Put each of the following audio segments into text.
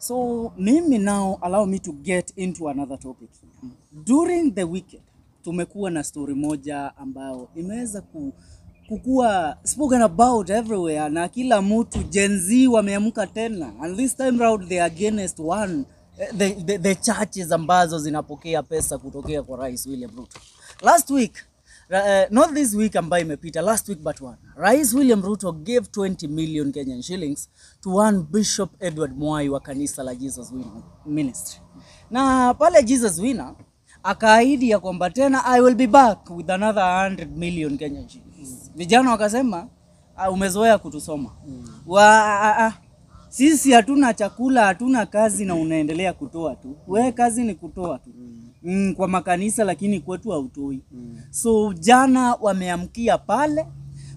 So mimi now allow me to get into another topic. During the weekend tumekuwa na story moja ambayo imeweza kukua spoken about everywhere na kila mtu Gen Z wameamka tena, and this time round they are against the churches ambazo zinapokea pesa kutokea kwa Rais William Ruto. Last week, not this week ambayo imepita, last week but one, Rais William Ruto gave 20 million Kenyan shillings to one Bishop Edward Mwai wa kanisa la Jesus Winner Ministry. Na pale Jesus Winner akaahidi ya kwamba tena I will be back with another 100 million Kenyan shillings. Vijana wakasema umezoea kutusoma. Sisi hatuna chakula, hatuna kazi na unaendelea kutoa tu. Wewe kazi ni kutoa tu. Kwa makanisa lakini kwetu hautoi. So jana wameamkia pale,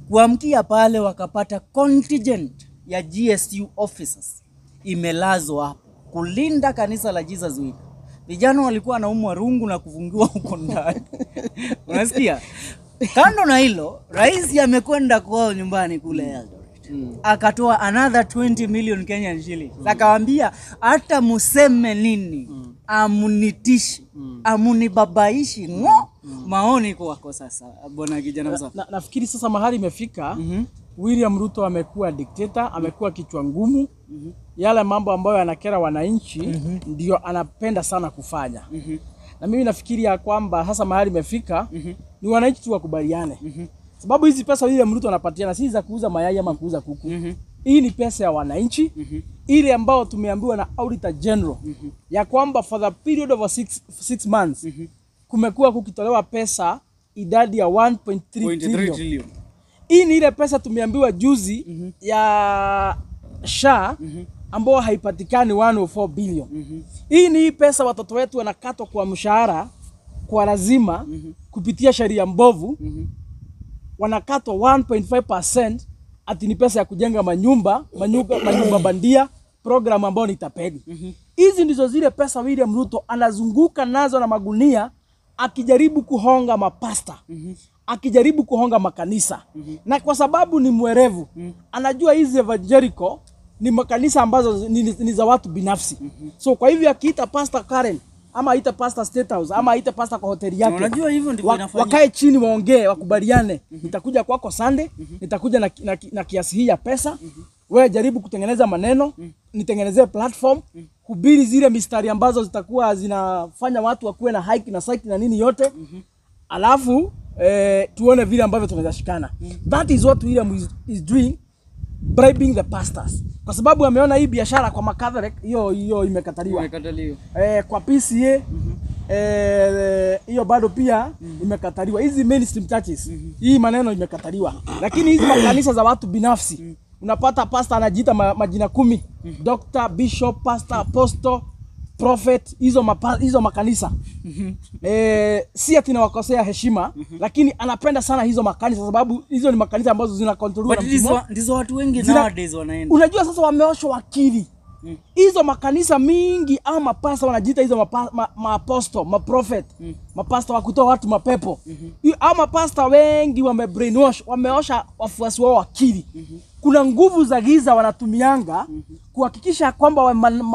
kuamkia pale wakapata contingent ya GSU officers imelazwa hapo kulinda kanisa la Jesus Winner. Vijana walikuwa wanaumwa rungu na kufungiwa huko ndani. Unasikia? Kando na hilo, rais amekwenda kwao nyumbani kule Eldoret. Akatoa another 20 million Kenyan shillings. Akawaambia hata museme nini, amunitishi, amunibabaishi, maoni kwa sasa. Bwana kijana mzee. Nafikiri sasa mahali imefika, William Ruto amekuwa dictator, amekuwa kichwa ngumu. Yale mambo ambayo yanakera wananchi ndio anapenda sana kufanya. Na mimi nafikiri ya kwamba hasa mahali imefika ni wananchi tu wakubaliane. Sababu hizi pesa William Ruto anapatiana si za kuuza mayai ama kuuza kuku. Hii ni pesa ya wananchi, ile ambao tumeambiwa na Auditor General ya kwamba for the period of 6 months kumekuwa kukitolewa pesa idadi ya 1.3 trillion. Hii ni ile pesa tumeambiwa juzi ya SHA ambao haipatikani 104 billion. Hii ni pesa watoto wetu wanakatwa kwa mshahara kwa lazima kupitia sheria mbovu. Wanakatwa 1.5% ati ni pesa ya kujenga manyumba bandia, program ambao ni tapeli. Hizi ndizo zile pesa William Ruto anazunguka nazo na magunia akijaribu kuhonga mapasta, akijaribu kuhonga makanisa. Na kwa sababu ni mwerevu, anajua hizi evangelical ni makanisa ambazo ni za watu binafsi. So kwa hivyo akiita Pastor Karen ama aita Pastor State House ama aita Pastor kwa hoteli yake, unajua hivyo ndivyo inafanyika. Wakae chini waongee, wakubaliane. Nitakuja kwako Sunday, nitakuja na kiasi hii ya pesa. Wewe jaribu kutengeneza maneno, nitengenezee platform, hubiri zile mistari ambazo zitakuwa zinafanya watu wakuwe na hike na site na nini yote. Alafu tuone vile ambavyo tunaweza shikana. That is what William is doing, bribing the pastors. Kwa sababu ameona hii biashara kwa Catholic hiyo imekataliwa. Kwa PCA hiyo bado pia imekataliwa. Hizi mainstream churches hii maneno imekataliwa. Lakini hizi makanisa za watu binafsi unapata pastor anajiita majina 10, Dr, Bishop, Pastor, Apostle, Prophet, hizo makanisa. Si ati nawakosea heshima, lakini anapenda sana hizo makanisa sababu hizo ni makanisa ambazo zinakontroliwa na mfumo. Ndizo watu wengi nowadays wanaenda. Unajua sasa wameoshwa akili. Hizo makanisa mingi ama mapasta wanajiita hizo maapostle, maprophet, mapasta wa kutoa watu mapepo. Ama mapasta wengi wamebrainwash, wameosha wafuasi wao akili. Kuna nguvu za giza wanatumianga kuhakikisha kwamba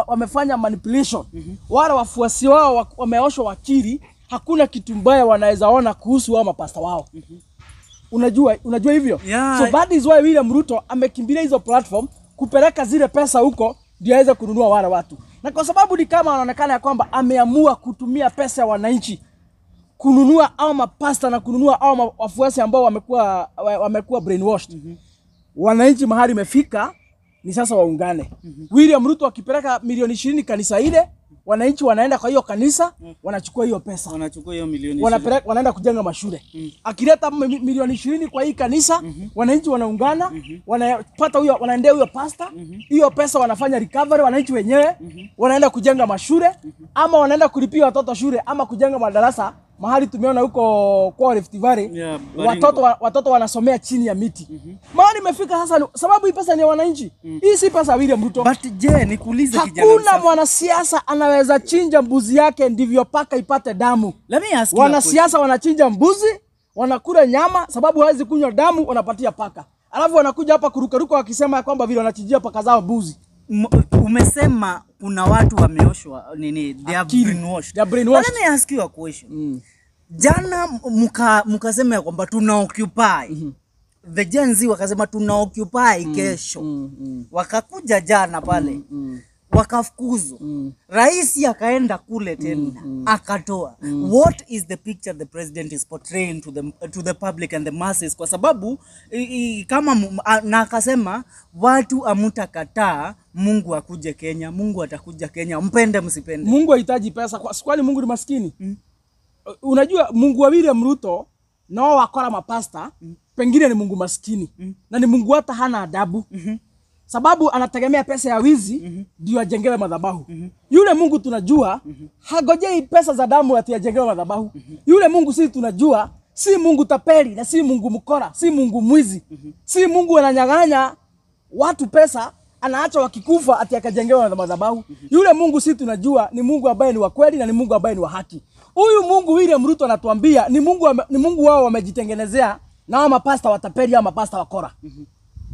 wamefanya manipulation. Wale wafuasi wao wameoshwa akili, hakuna kitu mbaya wanaweza ona kuhusu wao mapasta wao. Unajua hivyo? Yeah. So that is why William Ruto amekimbilia hizo platform kupeleka zile pesa huko ndio aweze kununua wale watu. Na kwa sababu ni kama anaonekana ya kwamba ameamua kutumia pesa ya wananchi kununua au mapasta na kununua au wafuasi ambao wamekuwa brainwashed. Wananchi mahali imefika ni sasa waungane. William Ruto akipeleka milioni 20 kanisa ile, wananchi wanaenda kwa hiyo kanisa, wanachukua hiyo pesa. Wanachukua hiyo milioni 20. Wanaenda kujenga mashule. Akileta milioni 20 kwa hii kanisa, wananchi wanaungana, wanapata huyo, wanaendea huyo pastor, hiyo pesa wanafanya recovery wananchi wenyewe, wanaenda kujenga mashule, ama wanaenda kulipia watoto shule ama kujenga madarasa. Mahali tumeona huko kwa Rift Valley, watoto wanasomea chini ya miti. Mahali imefika sasa sababu hii pesa ni ya wananchi. Hii si pesa William Ruto. But je, nikuulize kijana. Hakuna mwanasiasa anaweza chinja mbuzi yake ndivyo paka ipate damu. Let me ask you. Wanasiasa wanachinja mbuzi, wanakula nyama sababu hawezi kunywa damu, wanapatia paka. Alafu wanakuja hapa kurukaruka wakisema kwamba vile wanachinjia paka zao mbuzi. umesema kuna watu wameoshwa nini, they are brainwashed. Let me ask you a question. Jana mukasema ya kwamba tuna occupy. The Gen Z wakasema tuna occupy kesho. Wakakuja jana pale. Wakafukuzwa. Rais akaenda kule tena akatoa. What is the picture the president is portraying to the public and the masses? Kwa sababu kama na akasema watu amutakataa Mungu akuje Kenya, Mungu atakuja Kenya, mpende msipende. Mungu hahitaji pesa, kwani Mungu ni maskini? Unajua Mungu wa William Ruto nao wakora mapasta, pengine ni Mungu maskini. Na ni Mungu hata hana adabu. Sababu anategemea pesa ya wizi ndio ajengewe madhabahu. Yule Mungu tunajua hagojei pesa za damu ati ajengewe madhabahu. Yule Mungu sisi tunajua si Mungu tapeli na si Mungu mkora, si Mungu mwizi. Si Mungu ananyang'anya watu pesa anaacha wakikufa ati akajengewa madhabahu. Yule Mungu sisi tunajua ni Mungu ambaye ni wa kweli na ni Mungu ambaye ni wa haki. Huyu Mungu William Ruto anatuambia ni Mungu wao wamejitengenezea na wao mapasta watapeli au mapasta wakora.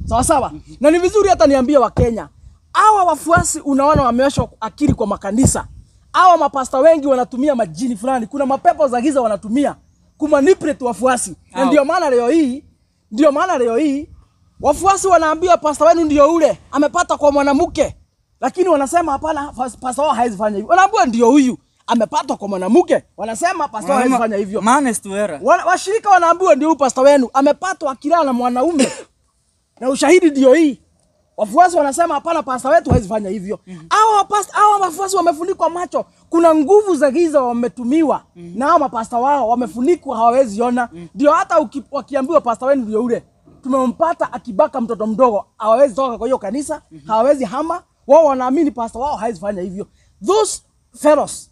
Sawa sawa. Na ni vizuri hata niambie wa Kenya, hawa wafuasi unaona wameoshwa akili kwa makanisa. Hawa mapasta wengi wanatumia majini fulani. Kuna mapepo za giza wanatumia kumanipulate wafuasi. Na ndio maana leo hii wafuasi wanaambia pasta wenu ndio ule amepata kwa mwanamke. Lakini wanasema hapana, pasta wao haizi fanya hivyo. Wanaambia ndio huyu amepata kwa mwanamke. Wanasema pasta wao haizi fanya hivyo. Washirika wanaambia ndio huyu pasta wenu amepatwa akilala na mwanaume. Na ushahidi ndio hii. Wafuasi wanasema hapana, pasta wetu haizi fanya hivyo. Hawa wafuasi wamefunikwa macho. Kuna nguvu za giza wametumiwa. Na hawa mapasta wao wamefunikwa hawawezi ona. Ndio hata wakiambiwa pasta wenu ndio ule tumempata akibaka mtoto mdogo, hawawezi toka kwa hiyo kanisa, hawawezi hama. Wao wanaamini pasta wao haizi fanya hivyo. Those fellows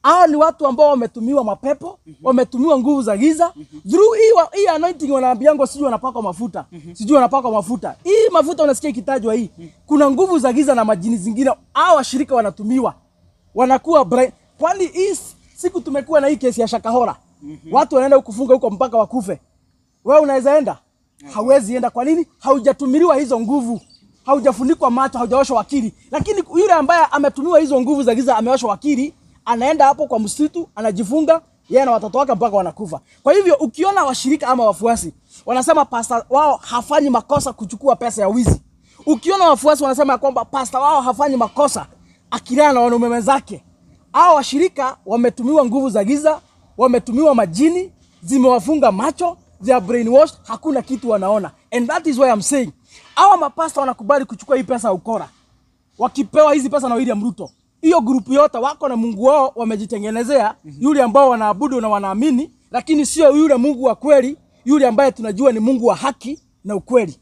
hao ni watu ambao wametumiwa mapepo, wametumiwa nguvu za giza. Through hii anointing wanaambiango sijui wanapaka mafuta. Sijui wanapaka mafuta. Hii mafuta unasikia kitajwa hii. Kuna nguvu za giza na majini zingine. Hao washirika wanatumiwa. Wanakuwa kwani hii siku tumekuwa na hii kesi ya Shakahora. Watu wanaenda kufunga huko mpaka wakufe. Wewe unaweza enda? Hawezi enda. Kwa nini? Haujatumiliwa hizo nguvu. Haujafunikwa macho, haujaoshwa akili. Lakini yule ambaye ametumiwa hizo nguvu za giza ameoshwa akili, anaenda hapo kwa msitu, anajifunga, yeye na watoto wake mpaka wanakufa. Kwa hivyo ukiona washirika ama wafuasi wanasema pasta wao hafanyi makosa kuchukua pesa ya wizi. Ukiona wafuasi wanasema kwamba pasta wao hafanyi makosa akilala na wanaume wenzake. Hao washirika wametumiwa nguvu za giza, wametumiwa majini, zimewafunga macho, they are brainwashed, hakuna kitu wanaona. And that is why I'm saying, hawa mapasta wanakubali kuchukua hii pesa ukora. Wakipewa hizi pesa na William Ruto, hiyo grupu yote wako na Mungu wao wamejitengenezea, yule ambao wanaabudu na wanaamini, lakini sio yule Mungu wa kweli, yule ambaye tunajua ni Mungu wa haki na ukweli.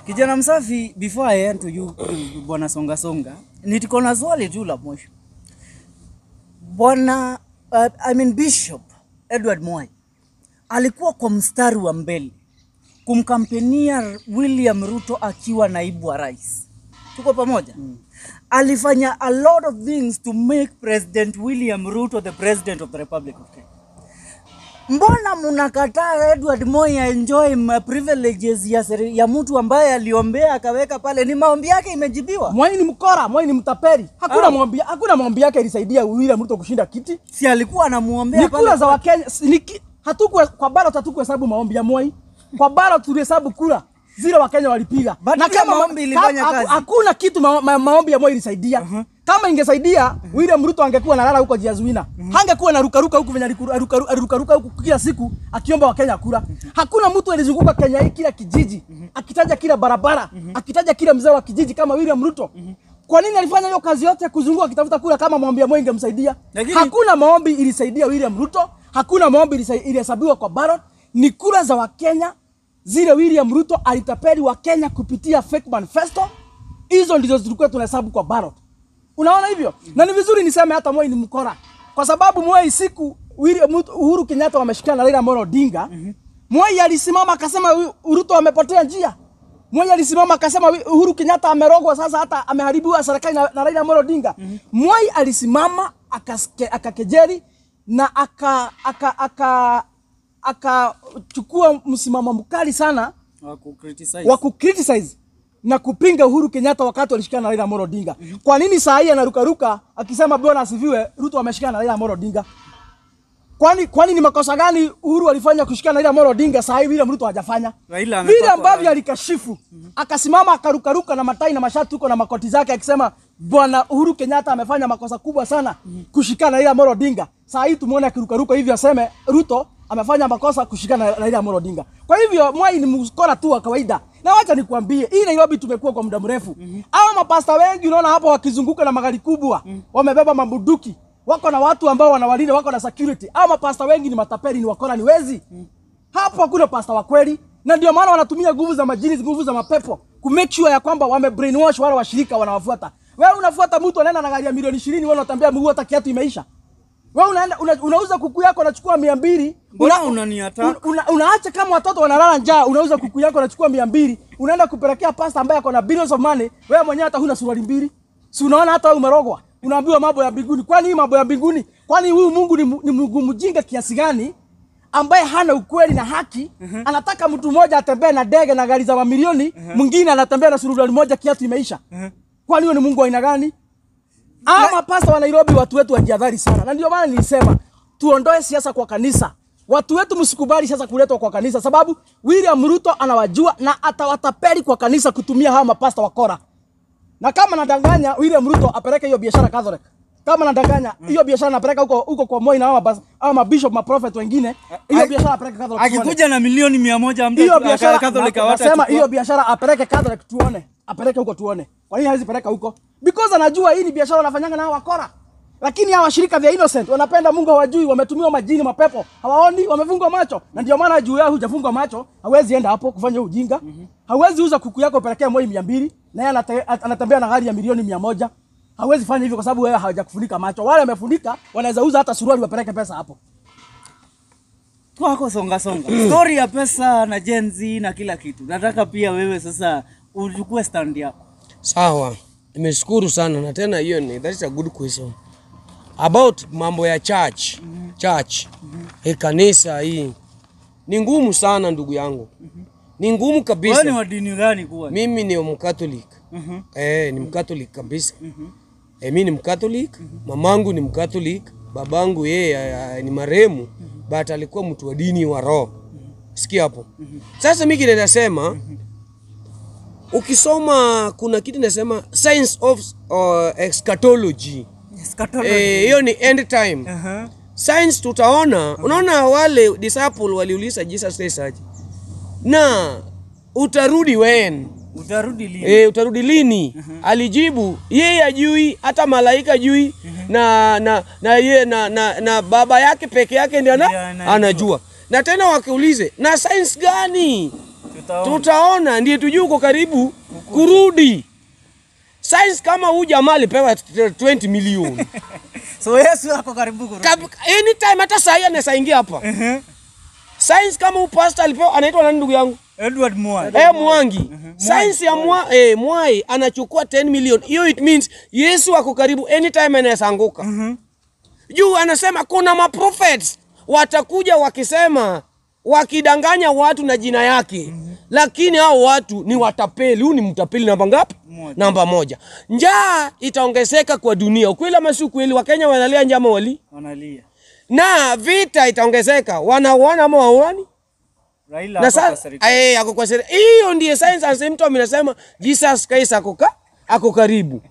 Kijana msafi, before I end to you Bwana Songa Songa, nitiko na swali tu la mwisho. Bwana Bishop Edward Moi alikuwa kwa mstari wa mbele kumkampenia William Ruto akiwa naibu wa rais. Tuko pamoja? Alifanya a lot of things to make President William Ruto the president of the Republic of Kenya. Mbona mnakataa Edward Moi enjoy privileges ya mtu ambaye aliombea akaweka pale? Ni maombi yake imejibiwa. Moi ni mkora, Moi ni mtapeli. Hakuna maombi yake ilisaidia William Ruto kushinda kiti. Si alikuwa anamuombea pale. Ni kura za Wakenya. Hatuku kwa ballot hatukuhesabu maombi ya Moi. Kwa ballot tulihesabu kura zile Wakenya walipiga. Na kama maombi ilifanya kazi, hakuna kitu maombi ya Moi ilisaidia. Kama ingesaidia William Ruto angekuwa analala huko Jiazuina. Hangekuwa na ruka huko venye ruka huko kila siku akiomba Wakenya kura. Hakuna mtu alizunguka Kenya hii kila kijiji akitaja kila barabara, akitaja kila mzee wa kijiji kama William Ruto. Kwa nini alifanya hiyo kazi yote kuzunguka akitafuta kura kama maombi ya Moi ingemsaidia? Hakuna maombi ilisaidia William Ruto, hakuna maombi ilihesabiwa kwa ballot. Ni kura za Wakenya zile William Ruto alitapeli wa Kenya kupitia fake manifesto. Hizo ndizo zilikuwa tunahesabu kwa ballot. Unaona hivyo? Na ni vizuri niseme hata Moi ni mkora. Kwa sababu Moi siku Uhuru Kenyatta wameshikana na Raila Amolo Odinga, Moi alisimama akasema Ruto amepotea njia. Moi alisimama akasema Uhuru Kenyatta amerogwa, sasa hata ameharibiwa serikali na Raila Amolo Odinga. Moi alisimama akakejeli na akachukua msimamo mkali sana wa ku criticize na kupinga Uhuru Kenyatta wakati walishikana na Raila Amolo Odinga. Kwa nini saa hii anarukaruka akisema Bwana asifiwe Ruto ameshikana na Raila Amolo Odinga? Kwani ni makosa gani Uhuru alifanya kushikana na Raila Amolo Odinga saa hii William Ruto hajafanya? Vile ambavyo alikashifu, akasimama akarukaruka na matai na mashati huko na makoti zake akisema Bwana Uhuru Kenyatta amefanya makosa kubwa sana kushikana na Raila Amolo Odinga. Saa hii tumuone akirukaruka hivi aseme Ruto amefanya makosa kushikana na Raila Amolo Odinga. Kwa hivyo Mwai ni mskora tu wa kawaida. Na wacha nikwambie, hii Nairobi tumekuwa kwa muda mrefu. Hao mapasta wengi unaona hapo wakizunguka na magari kubwa, wamebeba mabuduki. Wako na watu ambao wanawalinda, wako na security. Hao mapasta wengi ni matapeli, ni wakora, ni wezi. Hapo hakuna pasta wa kweli. Na ndio maana wanatumia nguvu za majini, nguvu za mapepo ku make sure ya kwamba wame brainwash wale washirika wanawafuata. Wewe unafuata mtu anaenda na gari ya milioni 20, wewe unatambia mguu hata kiatu imeisha. Wewe unaenda unauza kuku yako unachukua 200. Unaacha kama watoto wanalala njaa, unauza kuku yako unachukua 200. Unaenda kupelekea pasta ambaye ako na billions of money, wewe mwenyewe hata huna suruali mbili. Si unaona hata wewe umerogwa. Unaambiwa mambo ya mbinguni. Kwani hii mambo ya mbinguni? Kwani huyu Mungu ni Mungu mjinga kiasi gani ambaye hana ukweli na haki? Anataka mtu mmoja atembee na ndege na gari za mamilioni, mwingine anatembea na suruali moja kiatu imeisha. Kwani huyo ni Mungu aina gani? Ama pasta wa Nairobi watu wetu wajihadhari sana. Na ndio maana nilisema tuondoe siasa kwa kanisa. Watu wetu msikubali siasa kuletwa kwa kanisa sababu William Ruto anawajua na atawatapeli kwa kanisa kutumia hawa mapasta wakora. Na kama nadanganya William Ruto apeleke hiyo biashara Catholic. Kama nadanganya hiyo biashara anapeleka huko kwa Moi na ama bishop ma prophet wengine, hiyo biashara apeleke Catholic. Akikuja na milioni 100 mtu hiyo biashara Catholic atasema hiyo biashara apeleke Catholic tuone. Apeleke huko tuone. Kwa nini hawezi peleka huko? Because anajua hii ni biashara wanafanyanga na wakora. Lakini hawa washirika vya innocent wanapenda Mungu hawajui, wametumiwa majini mapepo. Hawaoni, wamefungwa macho. Na ndio maana juu yao hujafungwa macho, hawezi enda hapo kufanya ujinga. Hawezi uza kuku yako pelekea Moi 200 na yeye anatembea na gari ya milioni 100. Hawezi fanya hivyo kwa sababu wewe hawajakufunika macho. Wale wamefunika wanaweza uza hata suruali wapeleke pesa hapo. Kwako songa. Story ya pesa na Gen Z na kila kitu. Nataka pia wewe sasa uchukue stand yako. Sawa. Nimeshukuru sana na tena hiyo ni that is a good question. About mambo ya church. Kanisa hii. Ni ngumu sana ndugu yangu. Ni ngumu kabisa. Wewe ni wa dini gani kuwa? Mimi ni Mkatoliki. Ni Mkatoliki kabisa. Mimi ni Mkatoliki, mamangu ni Mkatoliki, babangu yeye ni marehemu, but alikuwa mtu wa dini wa roho. Sikia hapo. Sasa mimi kile nasema ukisoma kuna kitu nasema science of eschatology. Hiyo ni end time. Science tutaona, unaona wale disciple waliuliza Jesus Christ aje. Na utarudi when? Utarudi lini? Utarudi lini? Alijibu yeye ajui, hata malaika ajui, na baba yake peke yake ndiye anajua. Na tena wakiulize, na science gani? Tutaona ndiye tujue uko karibu kurudi. Science kama huyu jamaa alipewa 20 milioni. So Yesu ako karibu kurudi. Anytime hata saa hii anaingia hapa. Science kama huyu pastor alipewa anaitwa nani ndugu yangu? Edward Mwai. Mwangi. Science ya Mwai anachukua 10 million. Hiyo it means Yesu ako karibu anytime anaweza anguka. Juu anasema kuna maprophets watakuja wakisema wakidanganya watu na jina yake. Lakini hao watu ni watapeli. Huyu ni mtapeli namba ngapi? Namba 1. Njaa itaongezeka kwa dunia. Ukweli ama si ukweli? Wakenya wanalia njaa ama wanalia? Na vita itaongezeka. Wanaona ama waoni? Raila ako kwa serikali. Hiyo ndiye science and symptom inasema Jesus Christ ako karibu.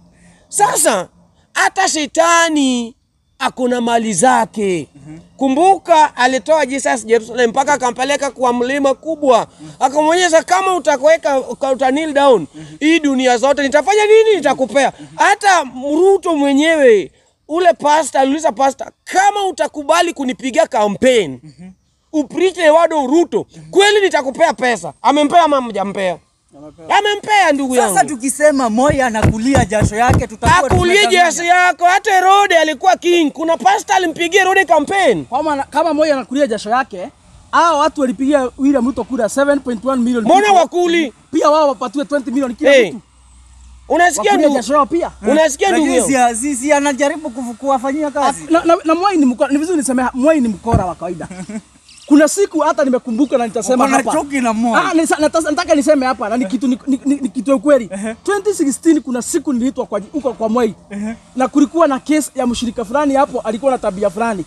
Sasa hata shetani akona mali zake. Kumbuka alitoa Jesus Jerusalem mpaka akampeleka kwa mlima kubwa. Akamwonyesha kama utakweka utanil down, hii dunia zote nitafanya nini? Nitakupea. Hata Ruto mwenyewe ule pastor aliuliza pastor, kama utakubali kunipigia campaign upreach wado Ruto, kweli nitakupea pesa. Amempea ama hajampea? Amempea ndugu yangu. Sasa tukisema Moi anakulia jasho yake tutakuwa akulie jasho yako. Hata Herode alikuwa king. Kuna pastor alimpigia Herode campaign. Kama Moi anakulia jasho yake, hao watu walipigia William Ruto kura 7.1 million. Mbona wakuli? Pia wao wapatiwe 20 million kila mtu. Unasikia ndugu? Jasho pia. Unasikia ndugu? Sisi anajaribu kuwafanyia kazi. Na Moi ni vizuri niseme Moi ni mkora wa kawaida. Kuna siku hata nimekumbuka na nitasema hapa. Choki na moyo. Nataka niseme hapa na ni kitu ukweli. 2016 kuna siku niliitwa kwa Moi. Na kulikuwa na case ya mshirika fulani hapo alikuwa na tabia fulani.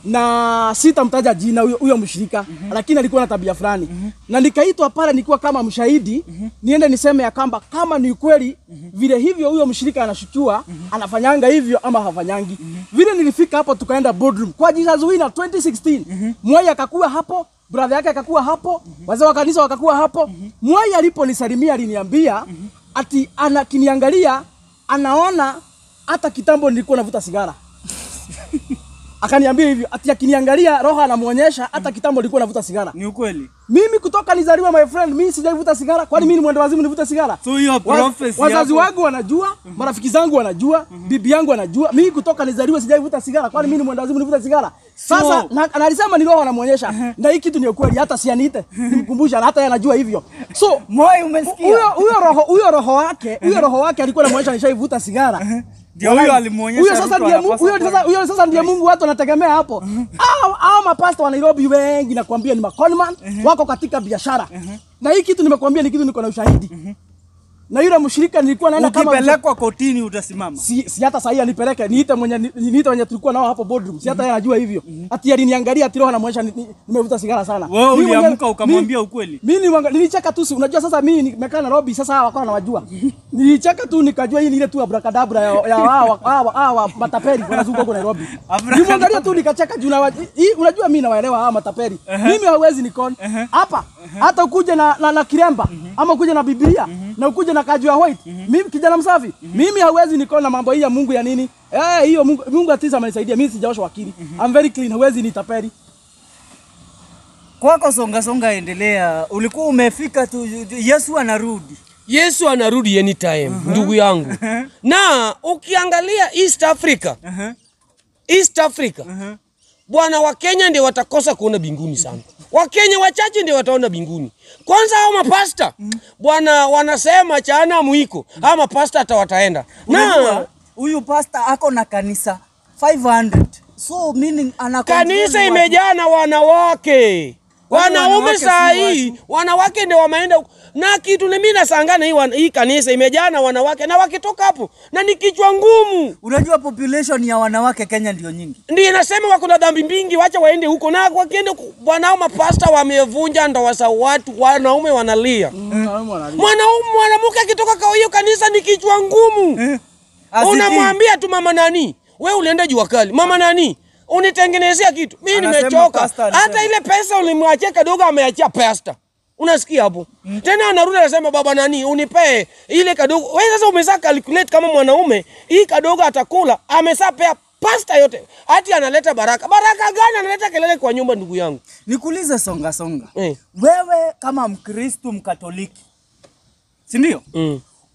Na sitamtaja jina huyo mshirika, lakini alikuwa na tabia fulani. Na nikaitwa pale nikiwa kama mshahidi, niende niseme ya kama ni kweli vile hivyo huyo mshirika anashukua, anafanyanga hivyo ama hafanyangi. Vile nilifika hapo tukaenda boardroom kwa Jesus Winner 2016. Moi akakuwa hapo, brother yake akakuwa hapo, wazee wa kanisa wakakuwa hapo. Moi aliponisalimia aliniambia ati anakiniangalia anaona hata kitambo nilikuwa navuta sigara. Akaniambia hivyo ati akiniangalia roho anamuonyesha hata kitambo nilikuwa navuta sigara. Ni ukweli. Mimi kutoka nizaliwa my friend, mimi sijavuta sigara. Kwani mimi ni mwenda wazimu nivuta sigara? So hiyo prophecy wazazi wangu wanajua, marafiki zangu wanajua, bibi yangu anajua. Mimi kutoka nizaliwa sijavuta sigara. Kwani mimi ni mwenda wazimu nivuta sigara? Sasa analisema ni roho anamuonyesha. Na hii kitu ni ukweli, hata sianiite. Nimkumbusha hata yeye anajua hivyo. So Moi umesikia? Huyo roho wake alikuwa anamuonyesha nishaivuta sigara. Ndio huyo alimuonyesha. Huyo sasa ndiye Mungu watu wanategemea hapo. Hao mapasta wa Nairobi wengi nakwambia ni maconman, wako katika biashara. Na hii kitu nimekuambia ni kitu niko na ushahidi. Na yule mshirika nilikuwa naenda kama ukipelekwa kotini utasimama. Si hata sahi anipeleke, niite mwenye tulikuwa nao hapo boardroom. Si hata yeye anajua hivyo. Ati aliniangalia ati roho anamuonyesha nimevuta sigara sana. Wewe uliamka ukamwambia ukweli. Mimi nilicheka tu, unajua sasa mimi nimekaa Nairobi sasa hawa wako nawajua. Nilicheka tu nikajua hii ni ile tu abracadabra ya hawa matapeli wanazunguka huko Nairobi. Nimwangalia tu nikacheka juu unajua mimi nawaelewa hawa matapeli. Mimi hawezi nikon. Hapa hata ukuje na kiremba ama ukuje na Biblia na ukuje na kaju ya white. Mimi kijana msafi. Mimi hawezi nikona mambo hii ya Mungu ya nini? Hiyo Mungu atisa amenisaidia. Mimi sijaoshwa akili. I'm very clean. Hawezi nitapeli. Kwako songa endelea. Ulikuwa umefika tu Yesu anarudi. Yesu anarudi anytime, ndugu yangu. Na ukiangalia East Africa. East Africa. Bwana wa Kenya ndio watakosa kuona binguni sana. Wakenya wachache ndio wataona binguni. Kwanza hao mapasta. Bwana wanasema chana mwiko. Hao mapasta atawataenda. Na huyu pasta ako na kanisa 500. So meaning kanisa imejaa na wanawake. Wanaume saa hii, wanawake ndio wameenda. Na kitu mimi nasangana hii kanisa imejaa na wanawake na wakitoka hapo na ni kichwa ngumu. Unajua population ya wanawake Kenya ndio nyingi. Ndio inasema wako na dhambi mingi, wacha waende huko. Na wakiende wanao mapasta wamevunja ndoa za watu, wanaume wanalia. Mwanamke akitoka kwa hiyo kanisa ni kichwa ngumu. Unamwambia tu mama nani? Wewe ulienda jua kali. Mama nani? Unitengenezea kitu. Mimi nimechoka. Hata ile pesa ulimwachia kadogo ameachia pasta. Unasikia hapo? Tena anarudi anasema baba nani unipe ile kadogo. Wewe sasa umesha calculate kama mwanaume, hii kadogo atakula, amesapea pasta yote. Hati analeta baraka. Baraka gani analeta kelele kwa nyumba ndugu yangu? Nikuulize songa. Wewe kama Mkristo Mkatoliki, si ndio?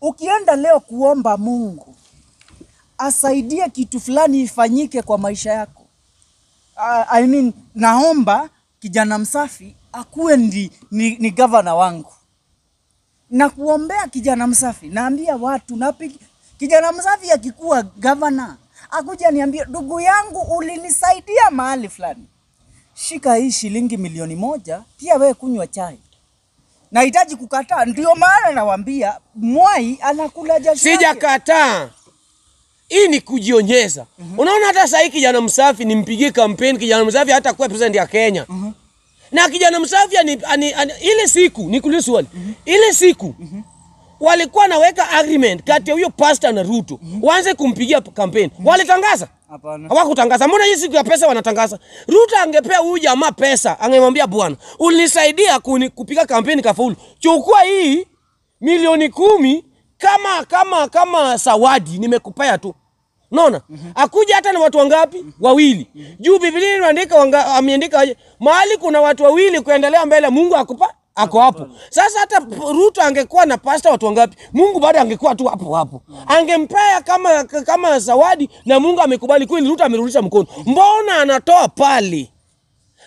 Ukienda leo kuomba Mungu asaidie kitu fulani ifanyike kwa maisha yako. Naomba kijana msafi akuwe ni governor wangu. Na kuombea kijana msafi, naambia watu kijana msafi akikuwa governor, akuja niambie ndugu yangu ulinisaidia mahali fulani. Shika hii shilingi 1,000,000 pia wewe kunywa chai. Nahitaji kukataa, ndio maana nawaambia Moi anakula jasho. Sijakataa. Hii ni kujionyesha. Unaona hata sasa hii kijana msafi nimpigie campaign, kijana msafi hata kuwa president ya Kenya. Na kijana msafi ile siku nikuulize swali. Ile siku walikuwa naweka agreement kati ya huyo pastor na Ruto. Waanze kumpigia campaign. Walitangaza? Hapana. Hawakutangaza. Mbona hii siku ya pesa wanatangaza? Ruto angepea huyu jamaa pesa, angemwambia bwana, ulinisaidia kupiga campaign kafaulu. Chukua hii 10,000,000 kama zawadi nimekupea tu. Unaona? Akuja hata na watu wangapi? Wawili. Juu Biblia inaandika ameandika mahali kuna watu wawili kuendelea mbele Mungu akupa ako hapo. Sasa hata Ruto angekuwa na pasta watu wangapi? Mungu bado angekuwa tu hapo. Angempea kama zawadi na Mungu amekubali kweli Ruto amerudisha mkono. Mbona anatoa pale?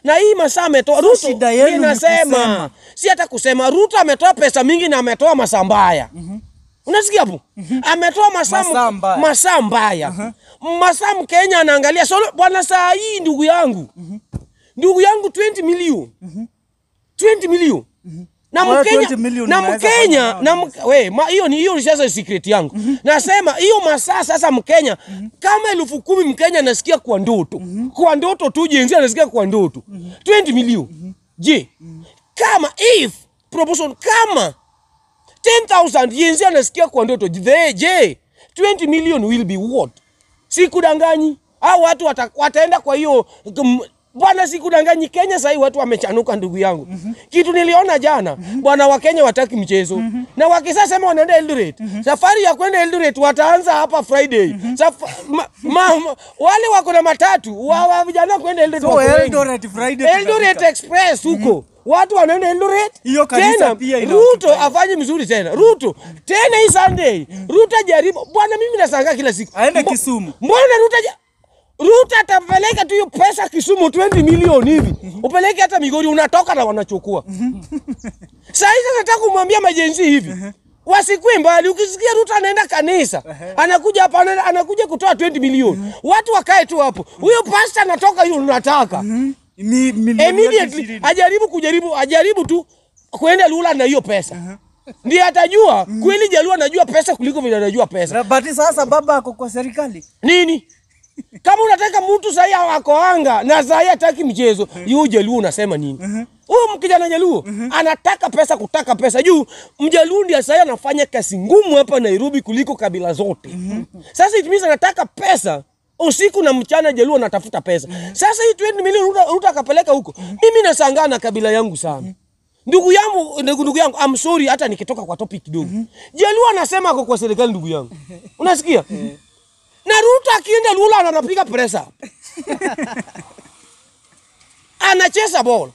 Na hii masaa ametoa Ruto. Ninasema si hata kusema Ruto ametoa pesa mingi na ametoa masaa mbaya. Unasikia hapo? Ametoa masaa mbaya. Masaa Mkenya anaangalia. So bwana saa hii ndugu yangu. Ndugu yangu 20 million. 20 million. Na Mkenya, hiyo ni sasa secret yangu. Nasema hiyo masaa sasa Mkenya kama 10,000 Mkenya anasikia kwa ndoto. Kwa ndoto tu jenzi anasikia kwa ndoto. 20 million. Je, kama if proportion kama 10,000 jenzi anasikia kwa ndoto. Je, 20 million will be what? Sikudanganyi. Hao watu wataenda kwa hiyo bwana, sikudanganyi. Kenya sasa watu wamechanuka ndugu yangu. Kitu niliona jana, bwana wa Kenya wataki mchezo. Na wakisema sema wanaenda Eldoret. Safari ya kwenda Eldoret wataanza hapa Friday. Wale wako na matatu, wa vijana kwenda Eldoret. So Eldoret Friday. Eldoret Express huko. Watu wanaenda Eldoret. Hiyo kanisa pia Ruto afanye mzuri tena. Ruto tena hii Sunday. Ruto jaribu. Bwana mimi nashangaa kila siku. Aende Kisumu. Mbona Ruto atapeleka tu hiyo pesa Kisumu 20 milioni hivi. Upeleke hata Migori unatoka na wanachukua. Sasa nataka kumwambia majenzi hivi. Wasikue mbali. Ukisikia Ruto anaenda kanisa, anakuja hapa anakuja kutoa 20 milioni. Watu wakae tu hapo. Huyo pastor anatoka hiyo unataka. Immediately ajaribu tu kwenda Lula na hiyo pesa. Ndiye atajua kweli Jaluo anajua pesa kuliko vile anajua pesa. But sasa baba ako kwa serikali. Nini? Kama unataka mtu sasa wako anga na sasa hataki mchezo, yule Jaluo unasema nini? Huyo mkijana Jaluo anataka pesa kutaka pesa. Juu Mjaluo ndiye sasa anafanya kazi ngumu hapa Nairobi kuliko kabila zote. Sasa it means anataka pesa. Usiku na mchana Jaluo anatafuta pesa. Sasa hii 20 milioni Ruto akapeleka huko. Mimi nashangaa na kabila yangu sana. Ndugu yangu, I'm sorry hata nikitoka kwa topic kidogo. Jaluo anasema ako kwa serikali ndugu yangu. Unasikia? Na Ruto akienda Lula anapiga presa. Anacheza ball.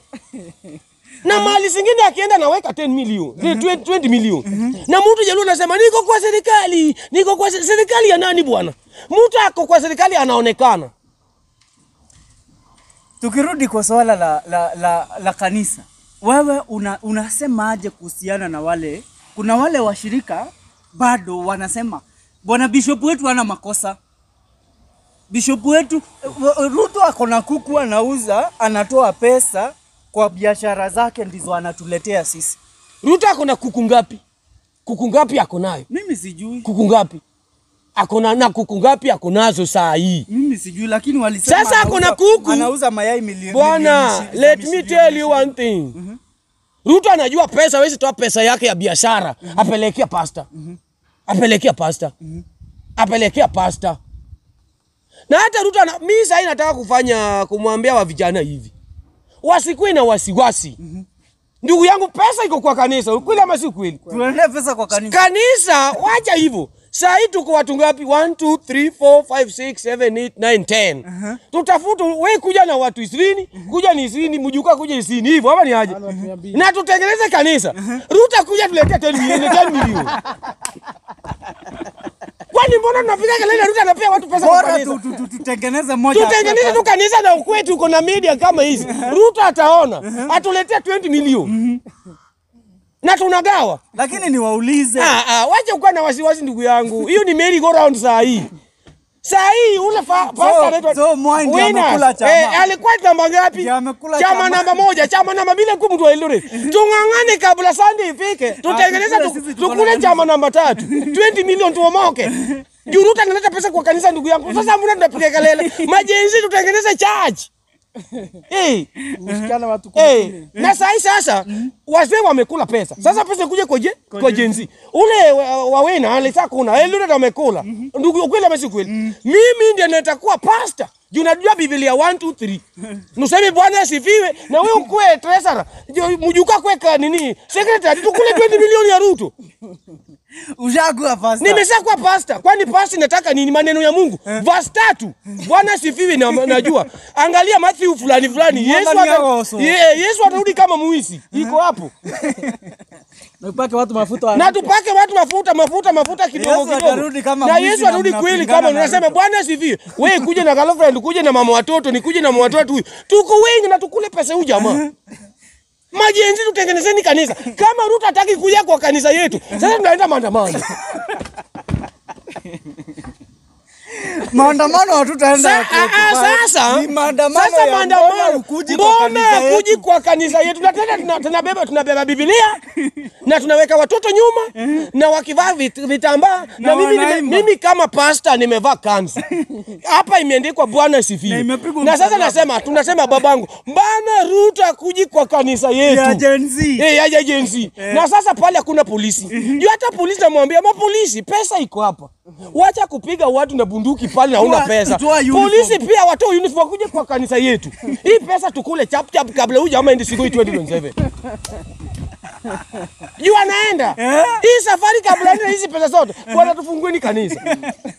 Na mali zingine akienda naweka 10 milioni, 20 milioni. Na mtu Jaluo anasema niko kwa serikali, niko kwa serikali ya nani bwana? Mtu ako kwa serikali anaonekana. Tukirudi kwa swala la kanisa. Wewe unasema aje kuhusiana na wale, kuna wale washirika bado wanasema bwana bishop wetu hana makosa. Bishop wetu Ruto akona kuku anauza, anatoa pesa kwa biashara zake ndizo anatuletea sisi. Ruto akona kuku ngapi? Kuku ngapi ako nayo? Mimi sijui. Kuku ngapi? Akona na kuku ngapi ako nazo saa hii? Mimi sijui lakini walisema sasa akona kuku anauza mayai milioni. Bwana, let me tell you one thing. Ruto anajua pesa, hawezi toa pesa yake ya biashara apelekea pasta. Apelekea pasta. Apelekea pasta. Na hata Ruto mimi sasa nataka kumwambia wa vijana hivi. Wasikue na wasiwasi. Ndugu yangu pesa iko kwa kanisa. Kweli ama si kweli? Tunaendea pesa kwa kanisa. Kanisa wacha hivyo. Sasa hii tuko watu ngapi? 1 2 3 4 5 6 7 8 9 10. Tutafuta wewe kuja na watu 20, kuja ni 20, mjuka kuja 20 hivyo ama ni aje? Na tutengeneze kanisa. Ruto kuja tuletea 10 milioni. Kwani mbona tunapiga kelele Ruto anapea watu pesa kwa kanisa? Tutengeneze moja. Tutengeneze tu kanisa na ukwetu uko na media kama hizi. Ruto ataona, atuletea 20 milioni. Na tunagawa. Lakini niwaulize. Wacha kuwa na wasiwasi ndugu yangu. Hiyo ni merry go round saa hii. Saa hii ule pastor anaitwa amekula chama. Alikuwa chama ngapi? Chama namba 1, chama namba 2 kumtu wa Eldoret. Tungangane kabla Sunday ifike. Tutengeneza tukule chama namba 3. 20 milioni tuomoke. Ruto analeta pesa kwa kanisa ndugu yangu. Sasa mbona tunapiga kelele? Majenzi tutengeneze church. Usikana watu na sasa wazee wamekula pesa. Sasa pesa kuja kwa jenzi. Ule wawena alitaka kuna Eldoret wamekula. Ndugu kweli ama si kweli? Mimi ndiye natakuwa pastor. Unajua Biblia 1 2 3. Nuseme Bwana asifiwe na wewe ukue treasurer. Mjuka kweka nini? Secretary tukule 20 milioni ya Ruto. Ushakuwa pastor. Nimeshakuwa pastor. Kwani pastor nataka nini? Maneno ya Mungu. Verse 3. Bwana asifiwe na najua. Angalia Matthew fulani. Yesu atarudi kama muisi. Iko hapo. Na tupake watu mafuta. Na tupake watu mafuta kidogo. Na Yesu atarudi kweli kama unasema Bwana asifiwe. Wewe kuja na girlfriend, kuja na mama watoto, nikuje na mama watoto huyu. Tuko wengi na tukule pesa huyu jamaa. Majenzi tutengenezeni kanisa. Kama Ruto hataki kuja kwa kanisa yetu, sasa tunaenda maandamano. Maandamano hatutaenda. Sasa Ni maandamano sasa ya maandamano kuji kwa kanisa yetu. kuji kwa kanisa yetu. Tunabeba Biblia na tunaweka watoto nyuma na wakivaa vitambaa na mimi kama pastor nimevaa kanzu. Hapa imeandikwa Bwana asifiwe. Na sasa tunasema babangu, mbona Ruto akuji kwa kanisa yetu? Ya Gen Z. Ya Gen Z. Na sasa pale hakuna polisi. Juu hata polisi namwambia mapolisi, pesa iko hapa. Wacha kupiga watu na bunduki pale na una pesa. Polisi pia watoe uniform wakuje kwa kanisa yetu. Hii pesa tukule chap kabla huja ama ende Sigoi 2027. Juu anaenda. Hii safari kabla ende hizi pesa zote. Bwana tufungueni kanisa.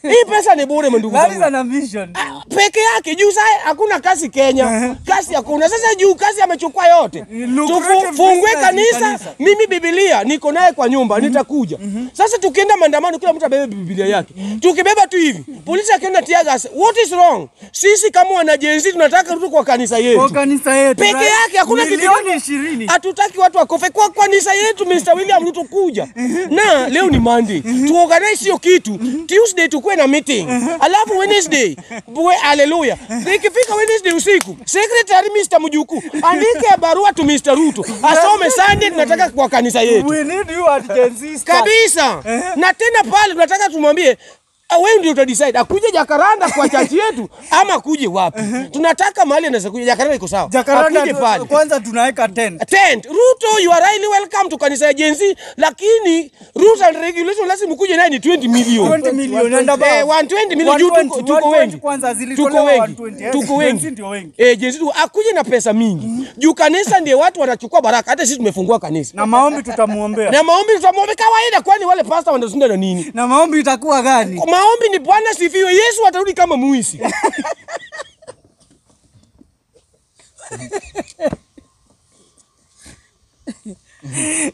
Hii pesa ni bure ndugu zangu. That is an ambition. Peke yake juu sasa hakuna kazi Kenya. Kazi hakuna. Sasa juu kazi amechukua yote. Tufungue kanisa. Mimi Biblia niko naye kwa nyumba nitakuja. Sasa tukienda maandamano kila mtu abebe Biblia yake. Tukibeba tu hivi. Polisi akienda tear gas. What is wrong? Sisi kama wana Gen Z tunataka Ruto kwa kanisa yetu. Kwa kanisa yetu. Peke yake hakuna kitu. Milioni 20. Hatutaki watu wakofe kwa kanisa yetu. Mr. William Ruto kuja. Na leo ni Monday. Tuorganize hiyo kitu. Tuesday tukue na meeting. Alafu Wednesday. Hallelujah. Ikifika Wednesday usiku, Secretary Mr. Mujuku andike barua to Mr. Ruto. Asome Sunday tunataka kwa kanisa yetu. We need you at Gen Z. Kabisa. Na tena pale tunataka tumwambie wewe ndio utadecide akuje Jacaranda kwa chachi yetu ama kuje wapi. Tunataka mahali anaweza kuja. Jacaranda iko sawa. Jacaranda kwanza tunaweka tent. Ruto, you are highly welcome to kanisa ya Gen Z, lakini rules and regulations lazima kuje naye ni 20 million. 20 million and above. 120 million juu tuko wengi. Kwanza zilitolewa 120. Tuko wengi. Gen Z akuje na pesa mingi. Juu kanisa ndiye watu wanachukua baraka. Hata sisi tumefungua kanisa. Na maombi tutamuombea. Kawaida, kwani wale pastor wanashinda na nini? Na maombi itakuwa gani? Maombi ni Bwana sifiwe. Yesu atarudi kama muisi.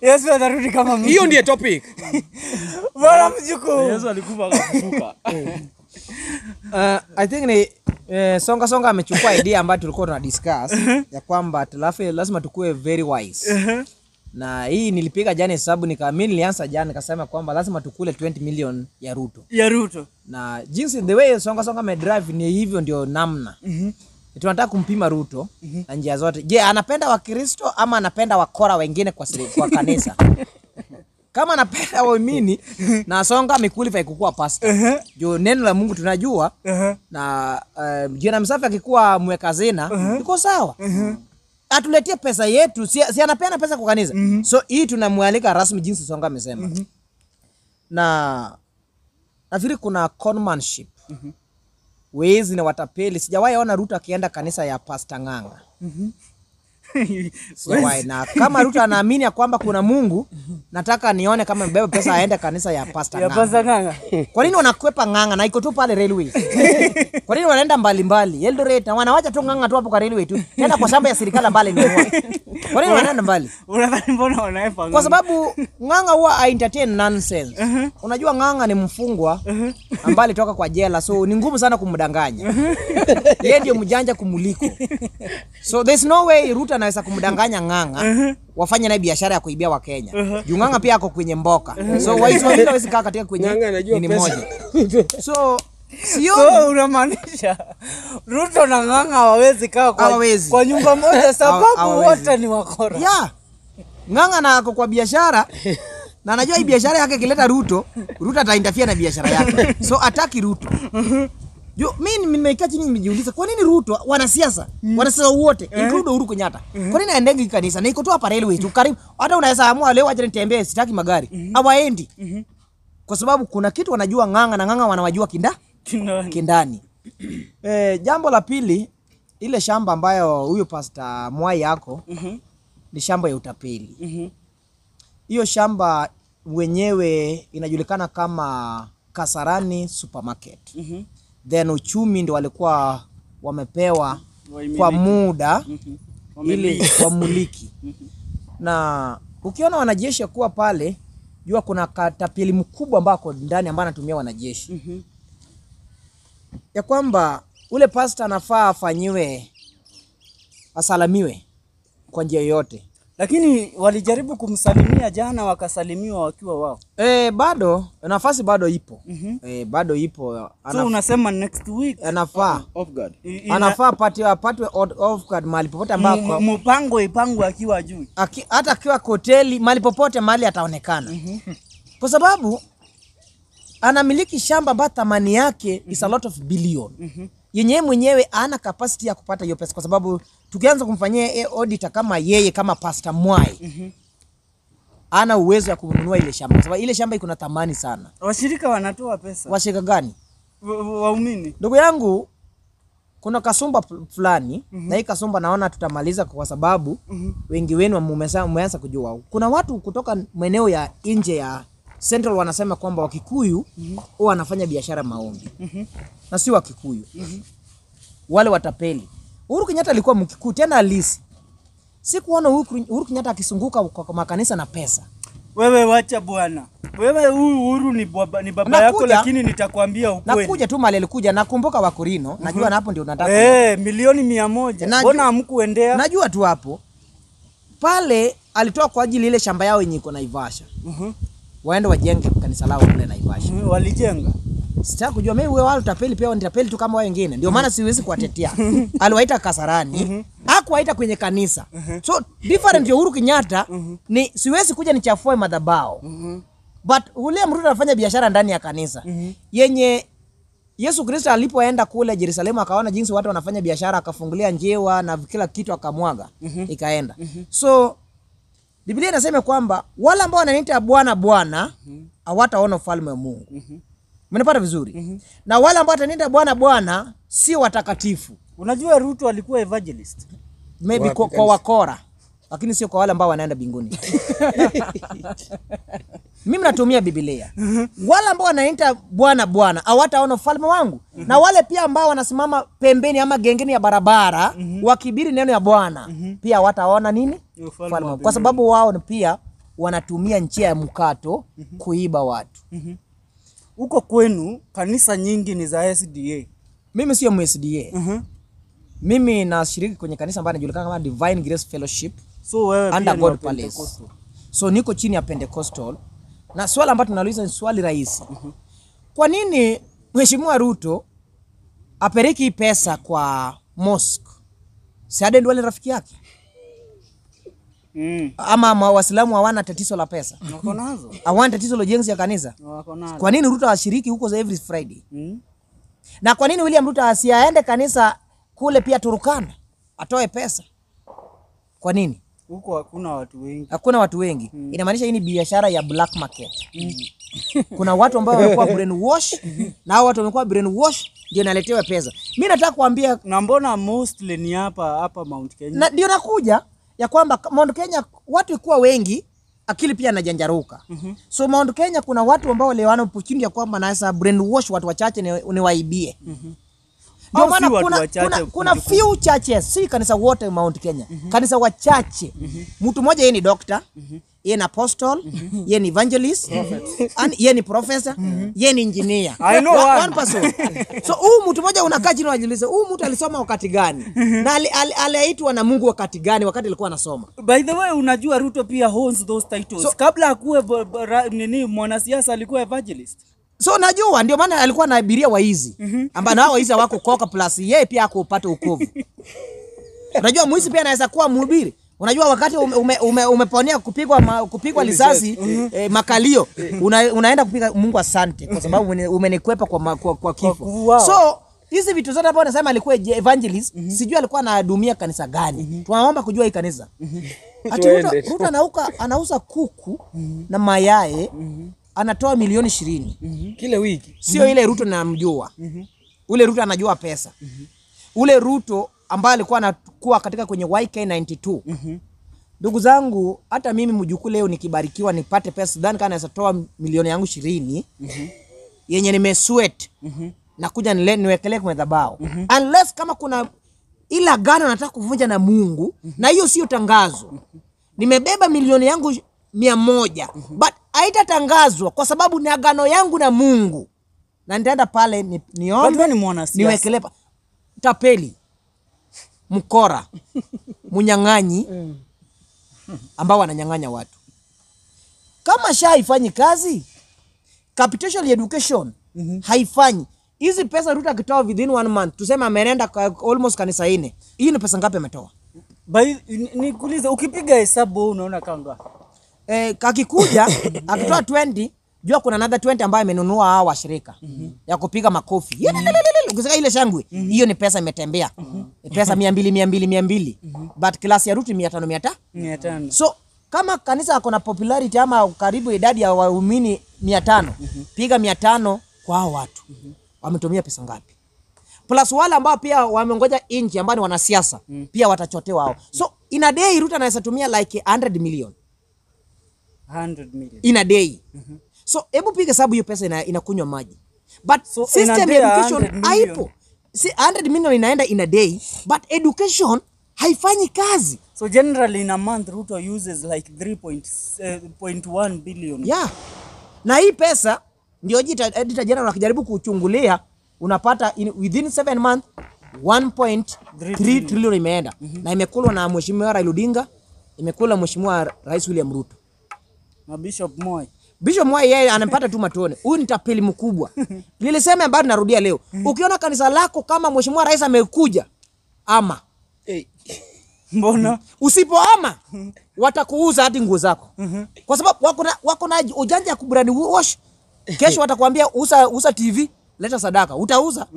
Yesu atarudi kama muisi. Hiyo ndiye topic. Bwana Mjuku. Yesu alikufa akafufuka. I think ni songa amechukua idea ambayo tulikuwa tuna discuss ya kwamba lazima tukue very wise. Na hii nilipiga jana hesabu mimi nilianza jana nikasema kwamba lazima tukule 20 million ya Ruto. Na jinsi the way songa amedrive ni hivyo ndio namna. Tunataka kumpima Ruto na njia zote. Je, anapenda Wakristo ama anapenda wakora wengine kwa kanisa? Kama anapenda waumini na songa amequalify kukuwa pastor. Jo neno la Mungu tunajua na jina msafi akikuwa mweka zina iko sawa. Atuletie pesa yetu, si anapeana pesa kwa kanisa. So hii tunamwalika rasmi jinsi songa amesema. Na nafikiri kuna conmanship. Wezi na watapeli. Sijawahi ona Ruto akienda kanisa ya Pastor Ng'ang'a. Sijawahi. Na kama Ruto anaamini ya kwamba kuna Mungu, nataka nione kama mbeba pesa aende kanisa ya Pastor Ng'ang'a. Kwa nini wanakwepa Ng'ang'a na iko tu pale railway? Kwa nini wanaenda mbali Eldoret na wanawacha tu Ng'ang'a tu hapo kwa railway tu? Tena kwa shamba ya serikali mbali ni mwa. Kwa nini wanaenda mbali? Unadhani mbona wanaepa? Kwa sababu Ng'ang'a huwa entertain nonsense. Unajua Ng'ang'a ni mfungwa ambaye alitoka kwa jela, so ni ngumu sana kumdanganya. Yeye ndio mjanja kumuliko. So there's no way Ruto anaweza kumdanganya Ng'ang'a wafanye naye biashara ya kuibia wa Kenya. Juu Ng'ang'a pia ako kwenye mboka. So waizi wengine hawezi kaa katika kwenye ni moja. So unamaanisha Ruto na Ng'ang'a hawawezi kaa kwa nyumba moja sababu wote ni wakora. Yeah. Ng'ang'a na ako kwa biashara na anajua hii biashara yake ikileta Ruto atainterfere na biashara yake. So ataki Ruto. Mimi nimekaa chini nimejiuliza kwa nini Ruto wanasiasa wote include Uhuru Kenyatta. Kwa nini aendenge kanisa na iko tu hapa railway tu karibu. Hata unaweza amua leo aje nitembee sitaki magari. Hawaendi. Kwa sababu kuna kitu wanajua Ng'ang'a na Ng'ang'a wanawajua kindani. Jambo la pili, ile shamba ambayo huyo Pastor Mwai yako ni shamba ya utapeli. Hiyo shamba wenyewe inajulikana kama Kasarani Supermarket. Then uchumi ndio walikuwa wamepewa kwa muda ili wamiliki. Na ukiona wanajeshi kuwa pale, jua kuna katapeli mkubwa ambako ndani ambaye anatumia wanajeshi. Ya kwamba ule pastor anafaa afanyiwe asalamiwe kwa njia yoyote. Lakini walijaribu kumsalimia jana, wakasalimiwa wakiwa wao. Bado nafasi bado ipo. Bado ipo. So unasema next week Anafaa Off guard. anafaa patwe off guard mahali popote ambako mpango ipangwe akiwa juu. hata akiwa hoteli mahali popote mahali ataonekana. Kwa sababu anamiliki shamba ambayo thamani yake is a lot of billion. Yenyewe mwenyewe ana capacity ya kupata hiyo pesa, kwa sababu tukianza kumfanyia auditor kama yeye kama Pastor Mwai ana uwezo wa kununua ile shamba, kwa sababu ile shamba iko na thamani sana. Washirika wanatoa pesa. Washirika gani? Waumini. Ndugu yangu, kuna kasumba fulani na hii kasumba naona tutamaliza kwa sababu wengi wenu mmeanza kujua. Kuna watu kutoka maeneo ya nje ya Central wanasema kwamba Wakikuyu huwa wanafanya biashara maombi. Na si Wakikuyu. Wale watapeli. Uhuru Kenyatta alikuwa Mkikuyu tena halisi. Sikuona Uhuru Kenyatta akisunguka kwa makanisa na pesa. Wewe wacha bwana. Wewe Uhuru ni baba yako, lakini nitakwambia ukweli. Nakuja tu mali alikuja, nakumbuka Wakorino, najua na hapo ndio nataka. Milioni 100. Mbona hamkuendea? Najua tu hapo. Pale alitoa kwa ajili ile shamba yao yenye iko Naivasha. Waende wajenge kanisa lao kule Naivasha. Walijenga. Sitaki kujua mimi wewe wale utapeli pia nitapeli tu kama wao wengine. Ndio maana siwezi kuwatetea. Aliwaita Kasarani, hakuwaita kwenye kanisa. So different ya Uhuru Kenyatta ni siwezi kuja nichafue madhabahu. But ule mtu anafanya biashara ndani ya kanisa. Yenye Yesu Kristo alipoenda kule Yerusalemu akaona jinsi watu wanafanya biashara, akafungulia njewa na kila kitu akamwaga, ikaenda. So Biblia inasema kwamba wale ambao wananiita Bwana Bwana hawataona ufalme wa Mungu. Mmenipata vizuri? Na wale ambao wataniita Bwana Bwana si watakatifu. Unajua Ruto alikuwa evangelist. Maybe kwa wakora, lakini sio kwa wale ambao wanaenda mbinguni. Mimi natumia Biblia. Wale ambao wananiita Bwana Bwana hawataona ufalme wangu. Na wale pia ambao wanasimama pembeni ama gengeni ya barabara wakibiri neno ya Bwana pia hawataona nini? Ufalme. Kwa sababu wao pia wanatumia njia ya mkato kuiba watu. Huko kwenu kanisa nyingi ni za SDA. Mimi sio MSDA. Mimi nashiriki kwenye kanisa ambalo linajulikana kama Divine Grace Fellowship. So wewe Under pia God ni Palace. Pentecostal. So niko chini ya Pentecostal. Na swali ambalo tunauliza ni swali rahisi. Kwa nini Mheshimiwa Ruto apeleki pesa kwa mosque? Si Aden wale rafiki yake? Ama Waislamu hawana tatizo la pesa? Wako nazo. Hawana tatizo la ujenzi ya kanisa? Wako nazo. Kwa nini Ruto ashiriki huko every Friday? Na kwa nini William Ruto asiaende kanisa kule pia Turukana atoe pesa? Kwa nini? Huko hakuna watu wengi. Hakuna watu wengi. Inamaanisha hii ni biashara ya black market. Kuna watu ambao wamekuwa brainwash na hao watu wamekuwa brainwash ndio naletewa pesa. Mimi nataka kuambia, na mbona mostly ni hapa Mount Kenya. Na ndio nakuja ya kwamba Mount Kenya watu ikuwa wengi, akili pia inajanjaruka. So Mount Kenya kuna watu ambao leo wana opportunity ya kwamba naweza brainwash watu wachache ni waibie. Ndio maana kuna few churches, si kanisa wote Mount Kenya. Kanisa wachache. Mtu mmoja yeye ni doctor, yeye ni apostle, yeye ni evangelist, yeye ni professor, yeye ni engineer. I know one person. So mtu mmoja unakaa chini unajiuliza, mtu alisoma wakati gani? Na aliitwa na Mungu wakati gani wakati alikuwa anasoma? By the way, unajua Ruto pia owns those titles. So, kabla akuwe mwanasiasa alikuwa evangelist. So najua ndio maana alikuwa na abiria wa hizi ambao nao hizi wako koka plus yeye pia akupata ukovu. Unajua mwizi pia anaweza kuwa mhubiri. Unajua wakati umeponea kupigwa risasi makalio unaenda kupiga Mungu asante kwa sababu umenikwepa kwa kifo. Wow. So hizi vitu zote hapo nasema alikuwa evangelist, sijui alikuwa anahudumia kanisa gani. Tunaomba kujua hii kanisa. Ati Ruto anauza kuku na mayai. Anatoa milioni 20 kila wiki. Sio ile Ruto namjua. Ule Ruto anajua pesa. Ule Ruto ambaye alikuwa anakuwa katika kwenye YK92. Ndugu zangu, hata mimi mjukuu leo nikibarikiwa nipate pesa ndani kana naweza toa milioni yangu 20 yenye nimesweat na kuja niwekelee kwa madhabahu. Unless kama kuna ile agano nataka kuvunja na Mungu, na hiyo sio tangazo. Nimebeba milioni yangu 100 but haitatangazwa kwa sababu ni agano yangu na Mungu. Na nitaenda pale niombe niwekelee tapeli, mkora, munyang'anyi, ambao wananyang'anya watu. Kama SHA haifanyi kazi, capitation education haifanyi. Hizi pesa Ruto akitoa within 1 month, tuseme ameenda almost kanisa 4. Hii ni pesa ngapi ametoa? Nikuulize, ukipiga hesabu unaona kanga Kakikuja akitoa 20, jua kuna another 20 ambayo amenunua hao washirika ya kupiga makofi. Ukisema ile shangwe, hiyo ni pesa imetembea. Pesa 200. But class ya Ruto 500. So kama kanisa ako na popularity ama karibu idadi ya waumini 500, piga 500 kwa hao watu. Wametumia pesa ngapi? Plus wale ambao pia wamengoja inji ambao ni wanasiasa, pia watachotewa hao. So in a day Ruto anaweza tumia like 100 million. 100 million in a day. So hebu piga hesabu hiyo pesa inakunywa maji. But so system education haipo. 100 million inaenda in a day, but education haifanyi kazi. So generally in a month Ruto uses like 3.1 billion. Yeah. Na hii pesa ndio editor general akijaribu kuchungulia, unapata within 7 months 1.3 trillion imeenda. Na imekulwa na Mheshimiwa Raila Odinga, imekulwa Mheshimiwa Rais William Ruto. Na Bishop Moi yeye anapata tu matone. Huyu ni tapeli mkubwa. Nilisema bado narudia leo. Ukiona kanisa lako kama Mheshimiwa Rais amekuja, ama mbona usipoama watakuuza hadi nguo zako. Kwa sababu wako na ujanja ya kubrand wash. Kesho watakwambia usa TV, leta sadaka. Utauza.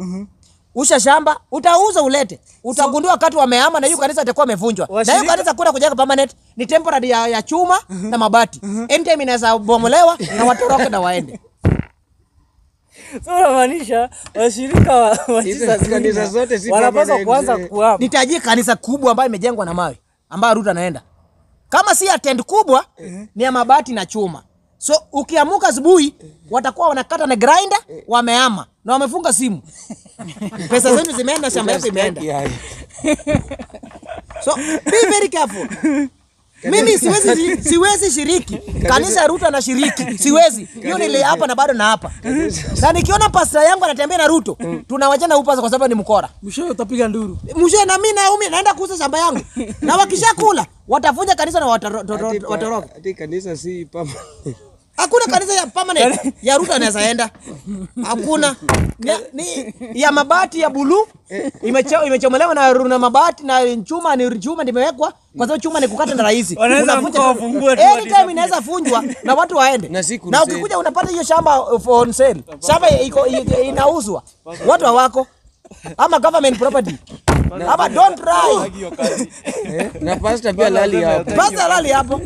Usha shamba, utauza ulete. Utagundua wakati wameama na hiyo kanisa itakuwa imevunjwa. Na hiyo kanisa kuna kujenga permanent ni temporary ya chuma na mabati. Anytime inaweza bomolewa na watoroke na waende. So unamaanisha washirika wa Jesus kanisa zote si wanapaswa kuanza kuhama. Nitajie kanisa kubwa ambayo imejengwa na mawe, ambayo Ruto anaenda. Kama si ya tent kubwa, ni ya mabati na chuma. So ukiamuka asubuhi watakuwa wanakata na grinder, wameama na wamefunga simu. Pesa zenu zimeenda, shamba yako imeenda. So be very careful. Mimi siwezi shiriki. Kanisa ya Ruto anashiriki. Siwezi. Hiyo ni hapa na bado na hapa. Na nikiona pastor yangu anatembea na Ruto, tunawachana upasa kwa sababu ni mkora. Mwisho utapiga nduru. Mwisho na mimi naenda kuuza shamba yangu. Na wakishakula watavunja kanisa na watoroka. Ati kanisa si permanent. Hakuna kanisa ya permanent ya Ruto anaweza enda. Hakuna. Ni ya mabati ya buluu imechomolewa na mabati na chuma, ni chuma ndimewekwa kwa sababu chuma ni kukata na rahisi. Unafunga wafungue tu. Anytime inaweza funjwa na watu waende. Na ukikuja unapata hiyo shamba on sale. Shamba inauzwa. Watu hawako. Ama government property. Ama don't try. Na pastor pia lali hapo. Pastor lali hapo.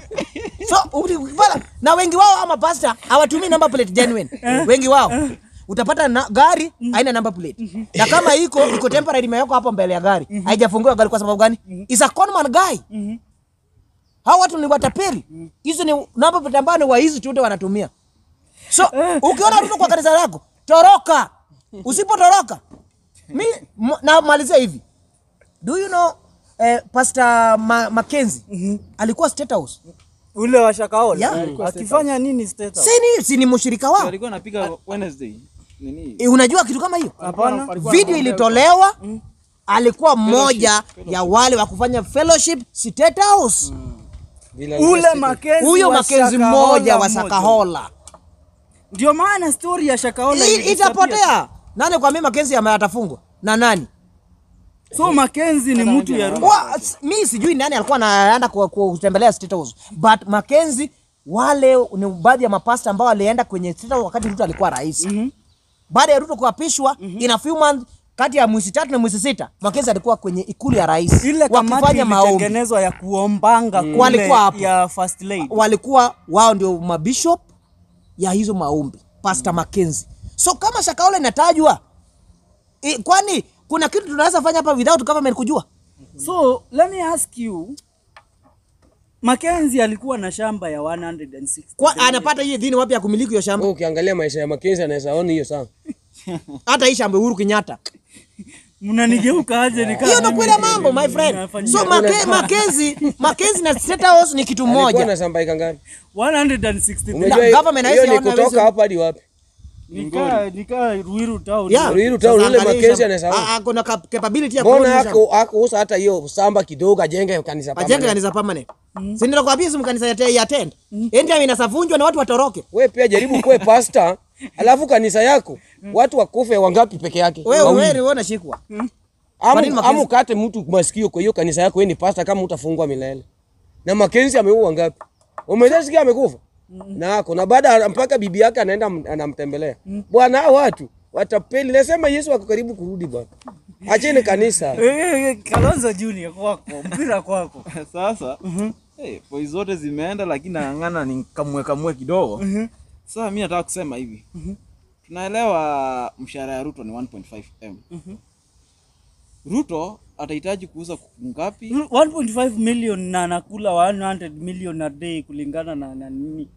So ukipata na wengi wao ama pastor hawatumii number plate genuine. Wengi wao utapata gari haina number plate. Na kama iko temporary imewekwa hapo mbele ya gari, haijafungiwa gari kwa sababu gani? Is a conman guy. Hao watu ni watapeli. Hizo ni number plate ambazo wa hizi tu wanatumia. So ukiona Ruto kwa kanisa lako, toroka. Usipotoroka, mimi na malizia hivi. Do you know Pastor Mackenzie alikuwa State House? Ule wa Shakahola. Yeah. Akifanya nini State House? Si ni mshirika wao. Alikuwa anapiga Wednesday. Nini? Unajua kitu kama hiyo? Hapana. Video ilitolewa, alikuwa mmoja ya wale wa kufanya fellowship State House. Ule Mackenzie. Huyo Mackenzie mmoja wa Shakahola. Ndio maana story ya Shakahola itapotea. Nani kwa mimi Mackenzie atafungwa? Na nani? So Mackenzie ni mtu ya Ruto. Mimi sijui nani alikuwa anaenda kutembelea State House. But Mackenzie wale ni baadhi ya mapasta ambao walienda kwenye State House wakati Ruto alikuwa rais. Baada ya Ruto kuapishwa in a few months, kati ya mwezi 3 na mwezi 6, Mackenzie alikuwa kwenye ikulu ya rais. Ile kamati ilitengenezwa ya kuombanga kule ya first lady. Walikuwa wao ndio mabishop ya hizo maombi. Pastor Mackenzie. So kama Shakahola inatajwa, kwani kuna kitu tunaweza fanya hapa without government kujua? So let me ask you, Mackenzie alikuwa na shamba ya 160. Kwa anapata hiyo idhini wapi ya kumiliki hiyo shamba? Ukiangalia maisha ya Mackenzie anaweza ona hiyo sana. Hata hii shamba Uhuru Kenyatta. Mnanigeuka aje nikaa. Hiyo ndio kweli mambo my friend. So Mackenzie na State House ni kitu moja. Alikuwa na shamba ika ngapi? 160. Unajua government hiyo ni kutoka hapa hadi wapi? Nika Ruiru town. Yeah. Ruiru town ule Mackenzie anasema. Kuna capability ya Mbona hakuuza hata hiyo samba kidogo ajenge kanisa permanent. Ajenge kanisa permanent. Si ndio kwa bisi kanisa ya tent. Ndio inasavunjwa na watu watoroke. Wewe pia jaribu kuwe pastor, alafu kanisa yako watu wakufe wangapi peke yake? Wewe unashikwa. Amu kate mtu masikio kwa hiyo kanisa yako, wewe ni pastor kama utafungwa milele. Na Mackenzie ameua ngapi? Umesikia amekufa? Na baada mpaka bibi yake anaenda anamtembelea. Bwana watu watapeli. Nasema Yesu ako karibu kurudi bwana. Acheni kanisa. Kalonzo Junior kwako, mpira kwako. Sasa boy zote zimeenda lakini naangana ni kamwe kidogo. Sasa mimi nataka kusema hivi. Tunaelewa mshahara ya Ruto ni 1.5 M. Ruto atahitaji kuuza kuku ngapi? 1.5 million na anakula 100 million a day kulingana na nini?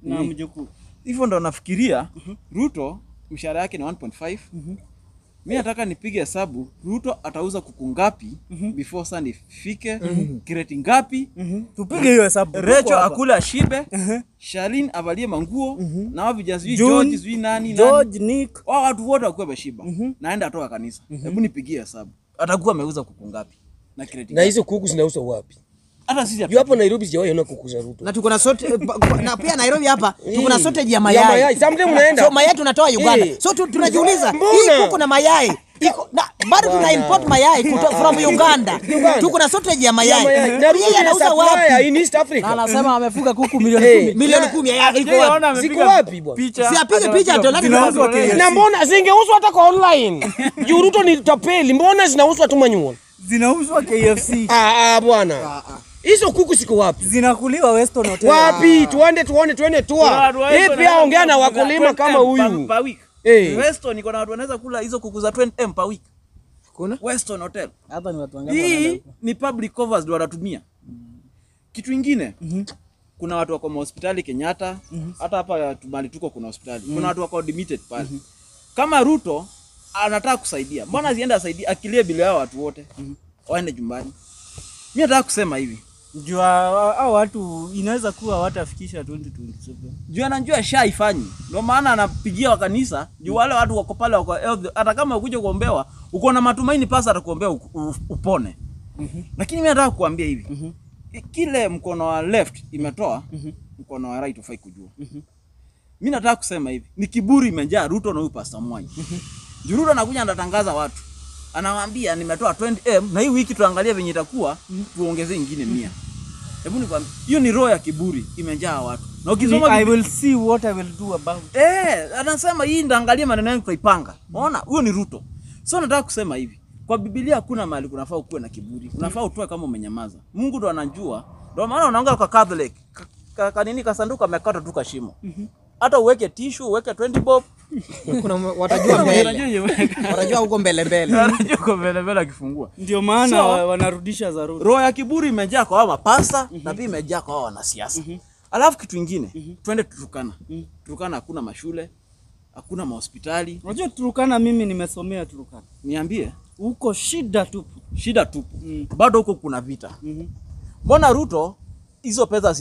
Na mjukuu. Hivyo ndo nafikiria Ruto mshahara yake ni 1.5. Mimi nataka nipige hesabu Ruto atauza kuku ngapi before Sunday fike, kireti ngapi? Tupige hiyo hesabu. Recho akula shibe, Shalin avalie manguo, na wao vijana George nani? George Nick. Wao watu wote wakuwa bashiba. Naenda atoka kanisa. Hebu nipigie hesabu. Atakuwa ameuza kuku ngapi? Na kireti. Na hizo kuku zinauzwa wapi? Hata sisi hapo Nairobi sijawahi ona kuku za Ruto. Na tuko na sote na pia Nairobi hapa tuko na sote ya mayai. Sometimes unaenda. So mayai tunatoa Uganda. So tunajiuliza hii kuku na mayai iko na bado tuna import mayai kutoka from Uganda. Tuko na sote ya mayai. Na yeye anauza wapi? In East Africa. Na anasema amefuga kuku milioni 10. Milioni 10 iko wapi? Ziko wapi bwana? Si apige picha ndio zinauzwa KFC. Na mbona zingeuzwa hata kwa online? Juu Ruto ni tapeli. Mbona zinauzwa tu manual? Zinauzwa KFC. Bwana. Hizo kuku siko wapi? Zinakuliwa Western Hotel. Wapi? Tuende tour. Pia ongea na wakulima kama huyu. Western iko na watu wanaweza kula hizo kuku za 20M per week. Kuna Western Hotel. Hata ni watu wangapi wanaenda? Hii ni public covers ndio wanatumia. Kitu kingine, kuna watu wako hospitali Kenyatta, hata hapa tumali tuko kuna hospitali. Kuna watu wako admitted pale. Kama Ruto anataka kusaidia, mbona zienda asaidia akilie bila hao watu wote? Waende nyumbani. Mimi nataka kusema hivi. Jua hao watu inaweza kuwa watafikisha 2027. Jua anajua shaifanyi. Ndio maana anapigia wa kanisa, juu wale watu wako pale wako hata kama ukuje kuombewa, uko na matumaini pasa atakuombea upone. Lakini mimi nataka kukuambia hivi. Kile mkono wa left imetoa, mkono wa right ufai kujua. Mimi nataka kusema hivi, ni kiburi imejaa Ruto na huyu Pastor Mwai. Ruto anakuja anatangaza watu. Anawaambia nimetoa 20M na hii wiki tuangalie venye itakuwa, tuongezee nyingine 100. Hebu nikwambie, hiyo ni roho ya kiburi imejaa watu. Na ukisoma I will see what I will do about. Anasema hii ndaangalia maneno yangu tutaipanga. Unaona? Huyo ni Ruto. So nataka kusema hivi, kwa Biblia hakuna mahali kunafaa ukuwe na kiburi. Unafaa utoe kama umenyamaza. Mungu ndo anajua. Ndio maana unaangalia kwa Catholic. Kanini kasanduku amekata tu kashimo. Hata uweke tissue, uweke 20 bob. Kuna watajua mbele. Watajua huko mbele. Wanajua huko mbele akifungua. Ndio maana wanarudisha za Ruto. Roho ya kiburi imejaa kwa hao mapasta na pia imejaa kwa hao wanasiasa. Alafu kitu kingine, twende Turkana. Turkana hakuna mashule, hakuna mahospitali. Unajua Turkana mimi nimesomea Turkana. Niambie, huko shida tupu. Shida tupu. Bado huko kuna vita. Mbona Ruto hizo pesa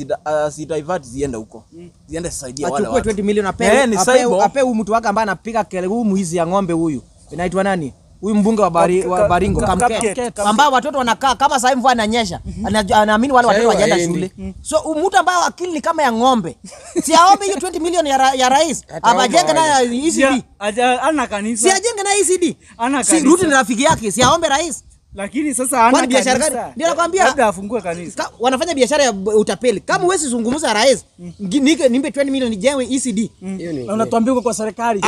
si divert ziende huko. Ziende saidia wale watu. Achukue 20 milioni ape huyu mtu wake ambaye anapiga kelele huyu muhizi ya ng'ombe huyu. Inaitwa nani? Huyu mbunge wa Baringo Kamke. Ambao watoto wanakaa kama sasa mvua inanyesha. Anaamini wale watoto wajaenda shule. So mtu ambaye akili ni kama ya ng'ombe. Si aombe hiyo 20 milioni ya rais. Abajenge na ECD. Ana kanisa. Si ajenge na ECD. Ana kanisa. Si Ruto ni rafiki yake. Si aombe rais. Lakini sasa ana biashara gani? Ndio nakwambia labda afungue kanisa. Wanafanya biashara ya utapeli. Kama wewe zungumza rais, nimpe 20 milioni jengwe ECD. Na unatuambia uko kwa serikali.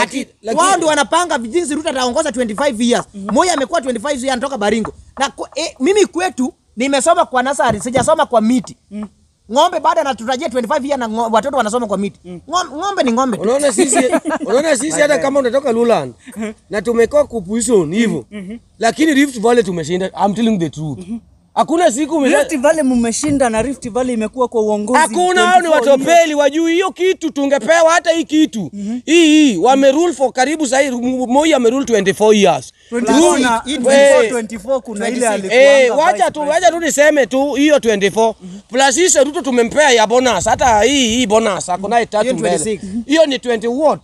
Wao ndio wanapanga jinsi Ruto ataongoza 25 years. Moja amekuwa 25 years anatoka Baringo. Na mimi kwetu nimesoma kwa nasari, sijasoma kwa miti. Ng'ombe baada anatutajia 25 years na watoto wanasoma kwa miti. Ng'ombe ni ng'ombe. Unaona sisi hata kama unatoka Luland na tumekoa kupuison hivyo. Lakini Rift Valley tumeshinda. I'm telling the truth. Hakuna siku Rift Valley mmeshinda na Rift Valley imekuwa kwa uongozi. Hakuna, hao ni watopeli wajui hiyo kitu tungepewa hata hii kitu. Hii wamerule for karibu sasa Moi amerule 24 years. 24 kuna ile alikuwa. Wacha tu niseme tu hiyo 24. Plus hii Ruto tumempea ya bonus hata hii bonus hakuna 3 mbele. Hiyo ni 20 what?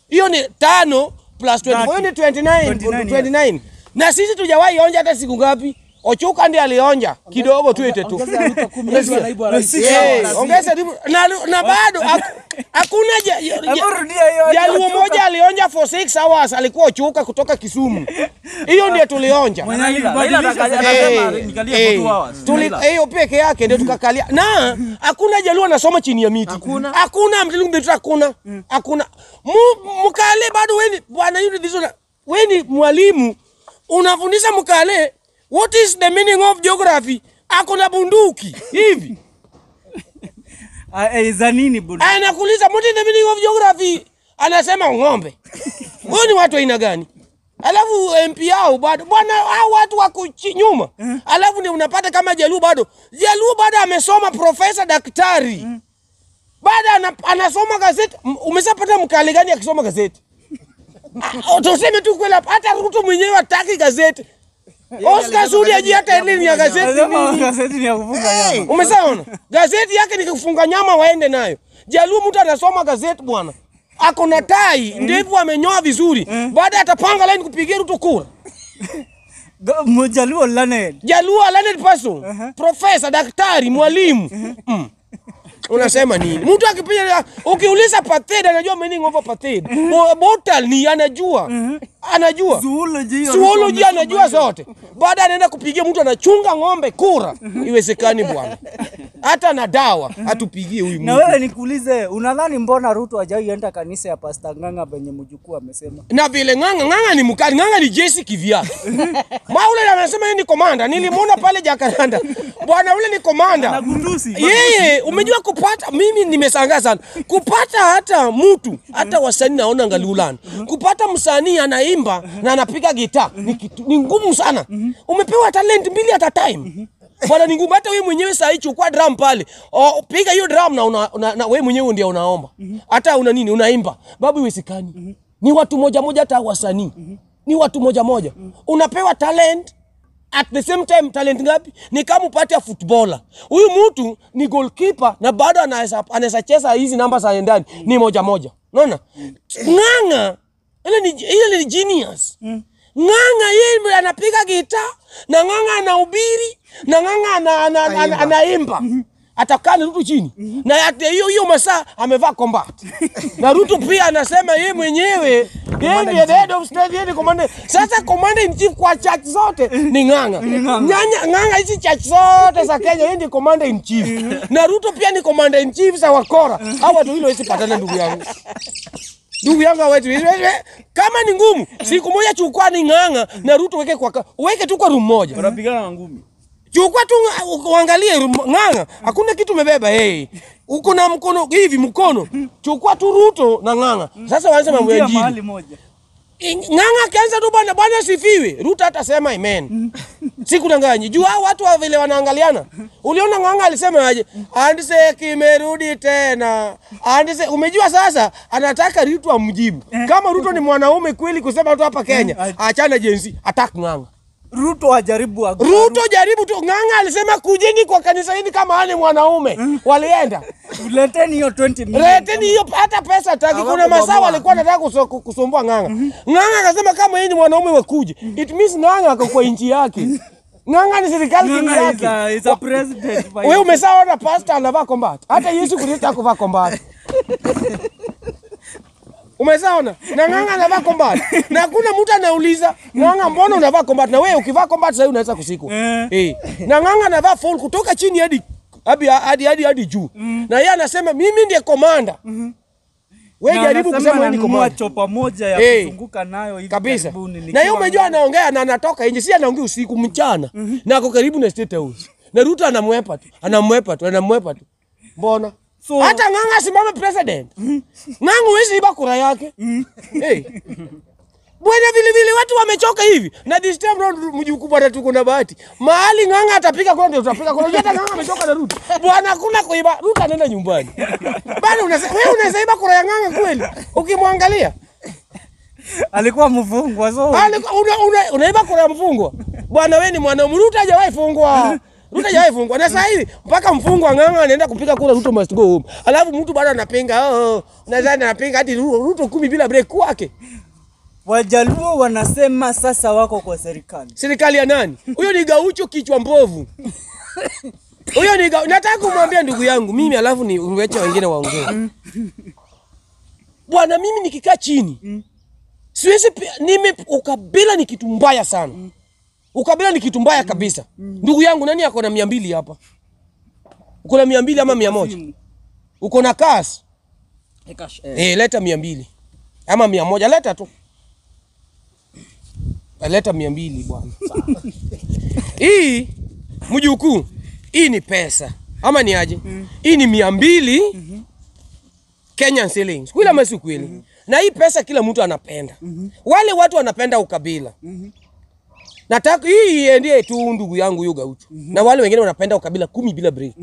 Hiyo ni 5 plus 24 ni 29. Na sisi tujawahi onja hata siku ngapi? Ochuka ndiye alionja kidogo tu ete tu. Ongeza na bado hakuna Jaluo moja alionja for 6 hours alikuwa Ochuka kutoka Kisumu. Hiyo ndiye tulionja. Hiyo peke yake ndio tukakalia. Na hakuna Jaluo anasoma chini ya miti. Hakuna mtu hakuna. Mkale bado wewe bwana wewe mwalimu unafundisha Mkale. What is the meaning of geography? Akona bunduki hivi. Za nini bunduki? Anakuuliza what is the meaning of geography? Anasema ng'ombe. Wao ni watu aina gani? Alafu MP yao bado bwana hao watu wako nyuma. Alafu ndio unapata kama Jaluo bado amesoma profesa daktari. Bado anasoma gazeti. Umeshapata Mkale gani akisoma gazeti? Tuseme tu kweli hata Ruto mwenyewe hataki gazeti. Oscar Sudi aje hata elimu ya gazeti ni ya kufunga nyama. Umesaona? Gazeti yake ni kufunga nyama waende nayo. Jaluo mtu anasoma gazeti bwana. Ako na tai, ndevu amenyoa vizuri. Baada atapanga line kupigia Ruto kura. Jaluo learned person. Professor, daktari, mwalimu. Unasema nini? Mtu akipiga ukiuliza pathed anajua meaning of pathed. Bottle ni anajua. Anajua. Zoology anajua zote. Baada anaenda kupigia mtu anachunga ng'ombe kura. Iwezekani bwana. Hata na dawa atupigie huyu mtu. Na wewe nikuulize, unadhani mbona Ruto hajaienda kanisa ya Pastor Ng'ang'a benye mjukuu amesema? Na vile Ng'ang'a ni mkali, Ng'ang'a ni Jesse kivyake. Maule anasema yeye ni komanda. Nilimuona pale Jakaranda. Bwana ule ni komanda. Anagundusi. Yeye umejua kupata, mimi nimeshangaa sana. Kupata hata mtu, hata wasanii naona Ngalulani. Kupata msanii anaimba na anapiga gitaa ni ngumu sana. Umepewa talent mbili at a time. Bwana ni ngumu. Hata wewe mwenyewe saa hii chukua drum pale. Piga hiyo drum na wewe mwenyewe ndio unaomba. Hata una nini unaimba. Babu iwesekani. Ni watu moja hata wasanii. Ni watu moja. Unapewa talent at the same time talent ngapi? Ni kama upate ya footballer. Huyu mtu ni goalkeeper na bado anaweza cheza hizi namba za ndani. Ni moja. Unaona? Ng'ang'a ile ni genius. Ng'ang'a yeye anapiga gitaa na Ng'ang'a anahubiri na Ng'ang'a anaimba. Atakana Ruto chini. Na hiyo masaa amevaa combat. Na Ruto pia anasema yeye mwenyewe yeye ndiye head of state, yeye ni commander. Sasa commander in chief kwa church zote ni Ng'ang'a. Ng'ang'a hizi church zote za Kenya yeye ndiye commander in chief. Na Ruto pia ni commander in chief za wakora. Hawa ndio hilo isipatana ndugu yangu. Ndugu yangu wetu kama ni ngumu siku moja chukua ni Ng'ang'a na Ruto weke tu kwa room moja. Wanapigana na ngumi. Chukua tu uangalie Ng'ang'a hakuna kitu umebeba uko na mkono hivi mkono. Chukua tu Ruto na Ng'ang'a. Sasa waanze mambo ya injili. Ng'ang'a kianza tu bwana sifiwe. Ruto atasema amen. Sikudanganyi. Jua watu wa vile wanaangaliana. Uliona Ng'ang'a alisema aje? Andise kimerudi tena. Andise umejua sasa anataka Ruto amjibu. Kama Ruto ni mwanaume kweli kusema watu hapa Kenya, achana jenzi attack Ng'ang'a. Ruto ajaribu jaribu tu. Ng'ang'a alisema kujeni kwa kanisa hili kama hali mwanaume. Walienda. Leteni hiyo 20 million. Leteni hiyo hata pesa taki. Kuna masaa walikuwa wanataka kusumbua Ng'ang'a. Ng'ang'a akasema kama yeye ni mwanaume wakuje. It means Ng'ang'a kwa nchi yake. Ng'ang'a ni serikali yake. Is a president. Wewe umeshaona pastor anavaa combat. Hata Yesu Kristo akuvaa combat. Umesaona? Na Ng'ang'a anavaa combat. Na hakuna mtu anauliza, Ng'ang'a mbona unavaa combat? Na wewe ukivaa combat sasa unaweza kusikwa. Na Ng'ang'a anavaa full kutoka chini hadi juu. Na yeye anasema mimi ndiye commander. Wewe jaribu kusema wewe ni commander. Chopa moja ya kuzunguka nayo hivi kabisa. Na yeye umejua anaongea na anatoka nje, si anaongea usiku mchana. Na ako karibu na State House. Na Ruto anamwepa tu. Mbona? So, hata Ng'ang'a simame president. Ng'ang'a huwezi iba kura yake. Bwana vile watu wamechoka hivi. Na this time round mjukuu bwana tuko na bahati. Mahali Ng'ang'a atapiga kura ndio tutapiga kura. Hata Ng'ang'a amechoka na Ruto. Bwana hakuna kuiba. Ruto anaenda nyumbani. Bwana wewe unaweza iba kura ya Ng'ang'a kweli? Ukimwangalia alikuwa mfungwa so. Unaiba kura ya mfungwa. Bwana wewe ni mwanaume. Ruto hajawahi fungwa. Ruto hajaifungwa. Na sasa hivi mpaka mfungwa Ng'ang'a anaenda kupiga kura Ruto must go home. Alafu mtu bado anapinga, nadhani anapinga hadi Ruto 10 bila break kwake. Wajaluo wanasema sasa wako kwa serikali. Serikali ya nani? Huyo ni Gaucho kichwa mbovu. Huyo ni nataka kumwambia ndugu yangu mimi alafu ni uweche wengine waongee. Bwana mimi nikikaa chini. Siwezi ukabila ni kitu mbaya sana. Ukabila ni kitu mbaya kabisa. Ndugu yangu nani ako na 200 hapa? Uko na 200 ama 100? Uko na cash? Leta 200. Ama 100 leta tu. Leta 200 bwana. Hii mjukuu, hii ni pesa. Ama ni aje? Hii ni 200 Kenyan shillings. Kweli ama si kweli? Na hii pesa kila mtu anapenda. Wale watu wanapenda ukabila. Nataka hii iendie tu ndugu yangu huyo Gaucho. Na wale wengine wanapenda ukabila 10 bila break.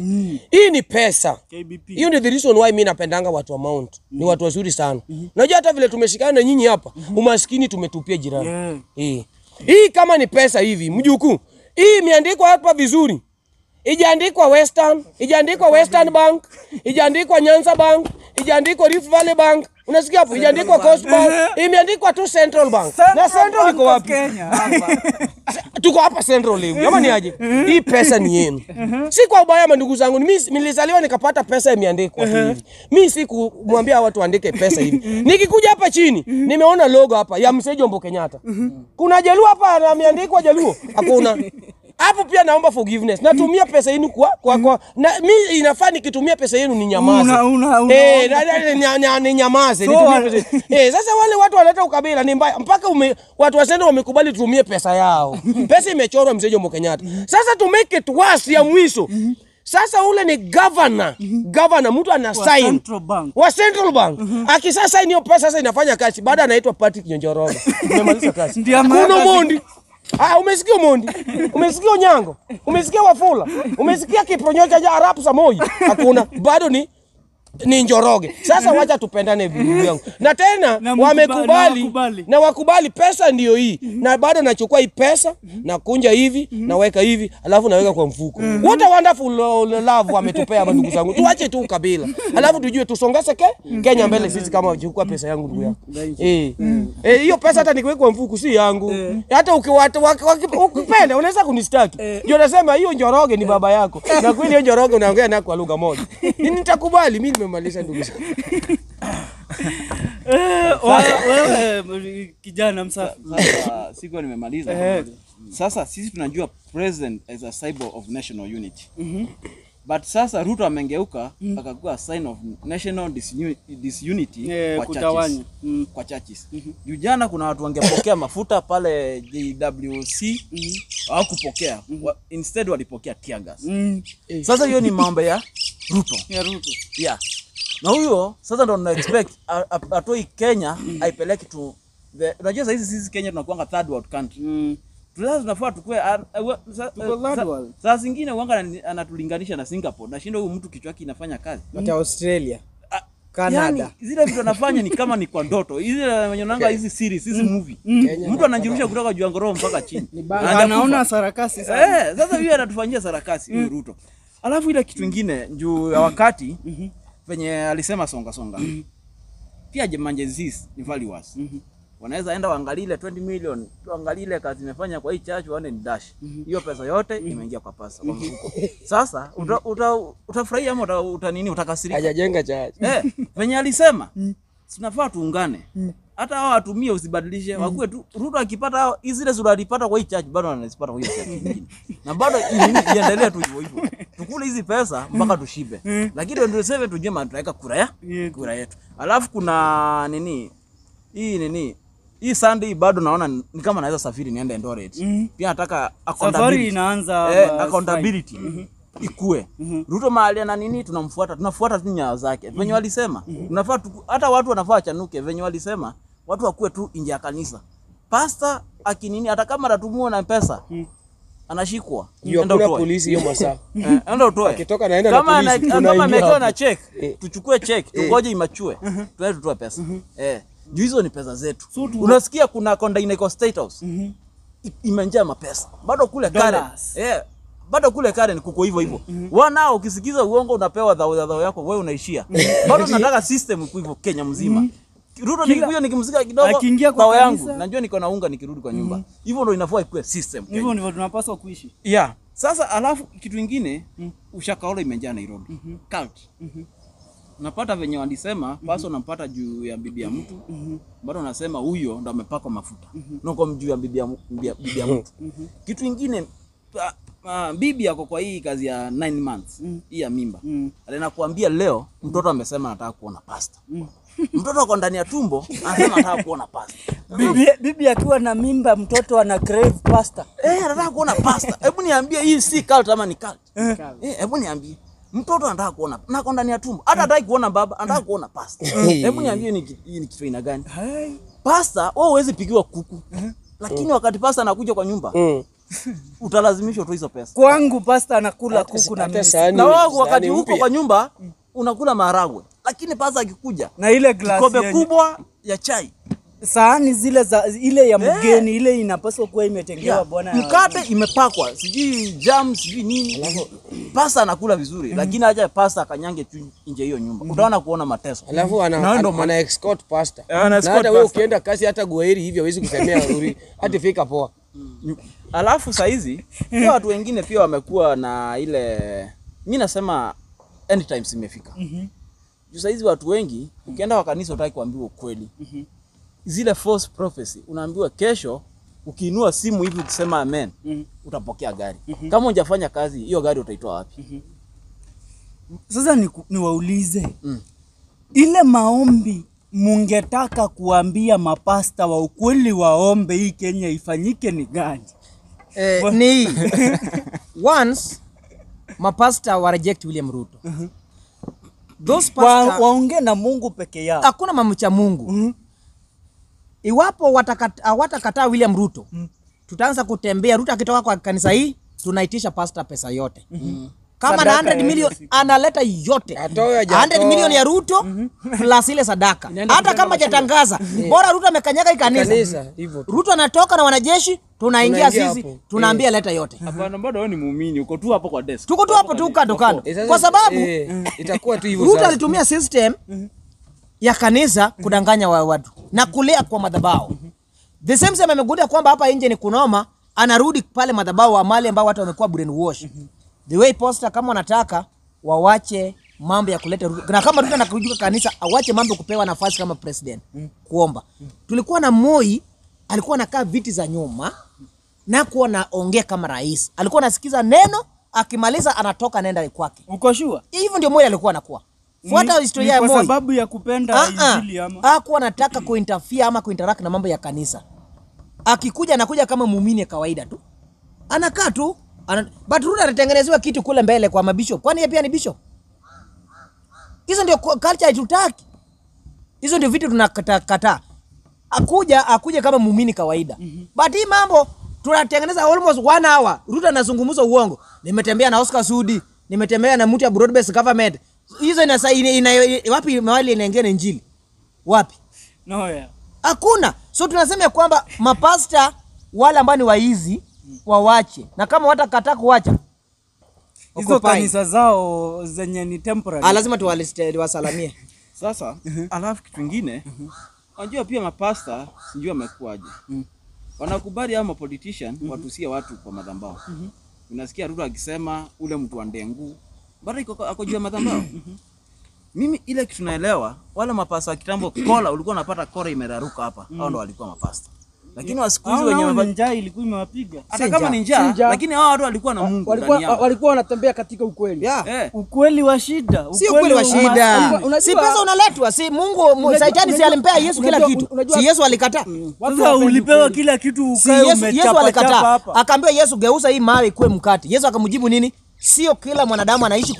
Hii ni pesa. Hiyo ndio the reason why mimi napendanga watu wa Mount. Ni watu wazuri sana. Unajua hata vile tumeshikana na nyinyi hapa, umaskini tumetupia jirani. Hii kama ni pesa hivi, mjukuu. Hii imeandikwa hapa vizuri. Ijaandikwa Western Bank, ijaandikwa Nyanza Bank, ijaandikwa Rift Valley Bank. Unasikia hapo? Ijaandikwa Coast Bank, imeandikwa tu Central Bank. Na Central iko wapi? Tuko hapa Central leo. Kama ni aje? Hii pesa ni yenu. Si kwa ubaya ndugu zangu. Mimi nilizaliwa nikapata pesa imeandikwa hivi. Mimi si kumwambia watu waandike pesa hivi. Nikikuja hapa chini, nimeona logo hapa ya Mzee Jomo Kenyatta. Kuna Jaluo hapa na imeandikwa Jaluo. Hakuna. Hapo pia naomba forgiveness. Natumia pesa yenu kwa na mimi inafaa nikitumia pesa yenu ni nyamaze. Ni nyamaze. Nitumie pesa. Sasa wale watu wanaleta ukabila ni mbaya. Mpaka watu wa Central wamekubali tutumie pesa yao. Pesa imechorwa Mzee Jomo Kenyatta. Sasa to make it worse ya mwisho. Sasa ule ni governor mtu ana sign wa Central Bank. Akisa sign hiyo pesa sasa inafanya kazi. Baada anaitwa Patrick Njoroge. Umemaliza kazi. Kuna Mondi. Umesikia Mondi? Umesikia Onyango? Umesikia Wafula? Umesikia Kiponyocha ja Arap Samoei? Hakuna. Bado ni Njoroge. Sasa wacha tupendane vitu yangu. Na tena wamekubali na wakubali pesa ndio hii. Na bado nachukua hii pesa na kunja hivi naweka hivi alafu naweka kwa mfuko. What a wonderful love wametupea ndugu zangu. Tuache tu ukabila. Alafu tujue tusongeze Kenya mbele sisi kama uchukua pesa yangu ndugu yangu. Hiyo pesa hata nikiweka kwa mfuko si yangu. Hata ukipenda unaweza kunistaki. Ndio nasema hiyo Njoroge ni baba yako. Na kweli hiyo Njoroge unaongea naye kwa lugha moja. Nitakubali mimi nimemaliza ndugu zangu. Wewe kijana sasa siko nimemaliza. Sasa sisi tunajua president as a symbol of national unity. But sasa Ruto amengeuka akakuwa sign of national disunity kwa churches. Kwa churches. Jana kuna watu wangepokea mafuta pale JWC au kupokea. Instead walipokea tear gas. Sasa hiyo ni mambo ya Ruto. Yeah. Na huyo sasa ndo na expect atoi Kenya aipeleke tu unajua sisi Kenya tunakuanga third world country. Tunafaa tukue saa zingine wanga anatulinganisha na Singapore. Nashinda huyu mtu kichwa yake inafanya kazi. Hata Australia, Canada. Yani, zile vitu anafanya ni kama ni kwa ndoto. Zile wananyonanga hizi series, hizi movie. Mtu anajirusha kutoka juu ya ngoro mpaka chini. Anaona sarakasi sana. Sasa yeye anatufanyia sarakasi huyu Ruto. Alafu ile kitu kingine juu ya wakati venye alisema songa. Pia Manjezis ni valuers. Wanaweza enda waangalie 20 million, tuangalie kazi imefanya kwa hii church waone ni dash. Hiyo pesa yote imeingia kwa pasa kwa mfuko. Sasa utafurahia ama utanini utakasirika. Hajajenga church. Venye alisema tunafaa tuungane. Hata hao watumie usibadilishe, wakuwe tu Ruto akipata hizi zile sura alipata kwa hii church bado anazipata kwa hiyo church nyingine. Na bado iendelee tu hivyo. Tukule hizi pesa mpaka tushibe. Lakini ndio sasa tujue maana tunaweka kura yetu. Alafu kuna nini? Hii Sunday bado naona ni kama naweza safiri niende Eldoret. Pia nataka safari inaanza accountability. Ikue. Ruto mahali na nini tunafuata nyaya zake. Venye walisema, tunafaa hata watu wanafaa chanuke venye walisema, watu wakue tu nje ya kanisa. Pastor akinini hata kama atatumwa na pesa anashikwa. Ndio polisi hiyo masaa. Enda utoe. Akitoka naenda na polisi. Kama amekiwa na check, tuchukue check, tungoje imachue. Tuende tutoe pesa. Juu hizo ni pesa zetu. Unasikia kuna container iko State House. Imenjaa mapesa. Bado kule kale. bado kule Karen kuko hivyo hivyo. Wanao ukisikiza uongo unapewa dhao yako, wewe unaishia. Bado tunataka system iko hivyo Kenya mzima. Ruto nikikuja nikimsikia kidogo dhao yangu, najua niko na unga nikirudi kwa nyumba. Hivyo ndio inafaa ikuwe system. Hivyo ndivyo tunapaswa kuishi. Yeah. Sasa alafu kitu kingine ushakaola imejaa Nairobi. Cult. Unapata venye walisema paso unampata juu ya bibi ya mtu. Bado unasema huyo ndo amepakwa mafuta. Noko juu ya bibi ya mtu. Kitu kingine bibi yako kwa hii kazi ya 9 months hii ya mimba. Anakuambia leo mtoto amesema anataka kuona pasta. Mtoto ako ndani ya tumbo anasema anataka kuona pasta. Bibi akiwa na mimba mtoto ana crave pasta. Anataka kuona pasta. Hebu niambie hii si cult ama ni cult? Hebu niambie. Mtoto anataka kuona na ako ndani ya tumbo. Hata hataki kuona baba, anataka kuona pasta. Hebu niambie ni kitu aina gani? Pasta wewe huwezi pigiwa kuku. Lakini wakati pasta anakuja kwa nyumba, utalazimishwa tu hizo pesa. Kwangu pasta anakula kuku na mimi. Na wewe wakati uko kwa nyumba unakula maharagwe. Lakini pasta akikuja na ile glasi kombe kubwa ya chai. Sahani zile za ile ya mgeni ile inapaswa kuwa imetengewa bwana. Mkate imepakwa, sijui jam, sijui nini. Pasta anakula vizuri, lakini aje pasta akanyange tu nje hiyo nyumba. Utaona kuona mateso. Alafu ana escort pasta. Na hata wewe ukienda kazi hata Guairi hivyo hawezi kusemea hadi fika poa. Alafu saizi pia watu wengine pia wamekuwa na ile, mimi nasema end times imefika. Juu saizi watu wengi ukienda kwa kanisa utaki kuambiwa ukweli. Zile false prophecy unaambiwa kesho ukiinua simu hivi ukisema amen utapokea gari. Kama hujafanya kazi hiyo gari utaitoa wapi? Sasa niwaulize ile maombi mungetaka kuambia mapasta wa ukweli waombe hii Kenya ifanyike ni gani? Ni once mapasta wa reject William Ruto. Those pastors waongee na Mungu peke yao. Hakuna mamcha Mungu. Iwapo watakataa William Ruto, tutaanza kutembea. Ruto akitoka kwa kanisa hii, tunaitisha pastor pesa yote. Kama na 100 million analeta yote. 100 million ya Ruto plus ile sadaka. Hata kama jatangaza, bora Ruto amekanyaga hii kanisa. Ruto anatoka na wanajeshi, tunaingia sisi, tunaambia leta yote. Hapana, bado wewe ni muumini, uko tu hapo kwa desk. Tuko tu hapo tu kando. Kwa sababu itakuwa tu hivyo. Ruto alitumia system ya kanisa kudanganya watu na kulea kwa madhabahu. The same amegundua kwamba hapa nje ni kunoma, anarudi pale madhabahu wa mali ambao watu wamekuwa brainwash. The way pastor kama wanataka wawache mambo ya kuleta Ruto. Na kama Ruto anakujuka kanisa awache mambo kupewa nafasi kama president kuomba. Tulikuwa na Moi alikuwa anakaa viti za nyuma na kuwa naongea kama rais. Alikuwa anasikiza neno, akimaliza anatoka nenda kwake. Uko sure? Hivyo ndio Moi alikuwa anakuwa. Fuata historia ya Moi. Kwa sababu ya kupenda injili ama hakuwa anataka kuinterfere ama kuinteract na mambo ya kanisa. Akikuja anakuja kama muumini kawaida tu. Anakaa tu. But Ruto anatengenezewa kitu kule mbele kwa mabishop. Kwani yeye pia ni bishop? Hizo ndio culture itutaki. Hizo ndio vitu tunakataa. Akuja kama muumini kawaida. But hii mambo tunatengeneza almost 1 hour. Ruto anazungumza uongo. Nimetembea na Oscar Sudi, nimetembea na mtu ya broad based government. Hizo wapi mahali inaingia injili? Wapi? No yeah. Hakuna. So tunasema kwamba mapasta wale ambao ni waizi wawache. Na kama watakataa kuacha hizo kanisa zao zenye ni temporary, lazima tuwasalamie. Sasa alafu kitu kingine, unajua pia mapasta sijui wamekuaje. Wanakubali hao politician watusie watu kwa madhabahu. Unasikia Ruto akisema ule mtu wa Ndengu bado ako juu ya madhabahu. Mimi ile kitu naelewa, wale mapasta wa kitambo kola ulikuwa unapata kora imeraruka hapa. Hao ndo walikuwa mapasta. Lakini wasikuizi wenye njaa ilikuwa imewapiga. Hata kama ni njaa, lakini hao watu walikuwa na Mungu ndani yao. Walikuwa wanatembea katika ukweli. Ukweli wa shida. Si ukweli wa shida. Si pesa unaletwa, si Mungu, Shetani si alimpea Yesu kila kitu. Si Yesu alikataa. Sasa ulipewa kila kitu ukae umechapa. Yesu alikataa. Akaambia Yesu geuza hii mawe ikuwe mkate. Yesu akamjibu nini? Sio kila mwanadamu anaishi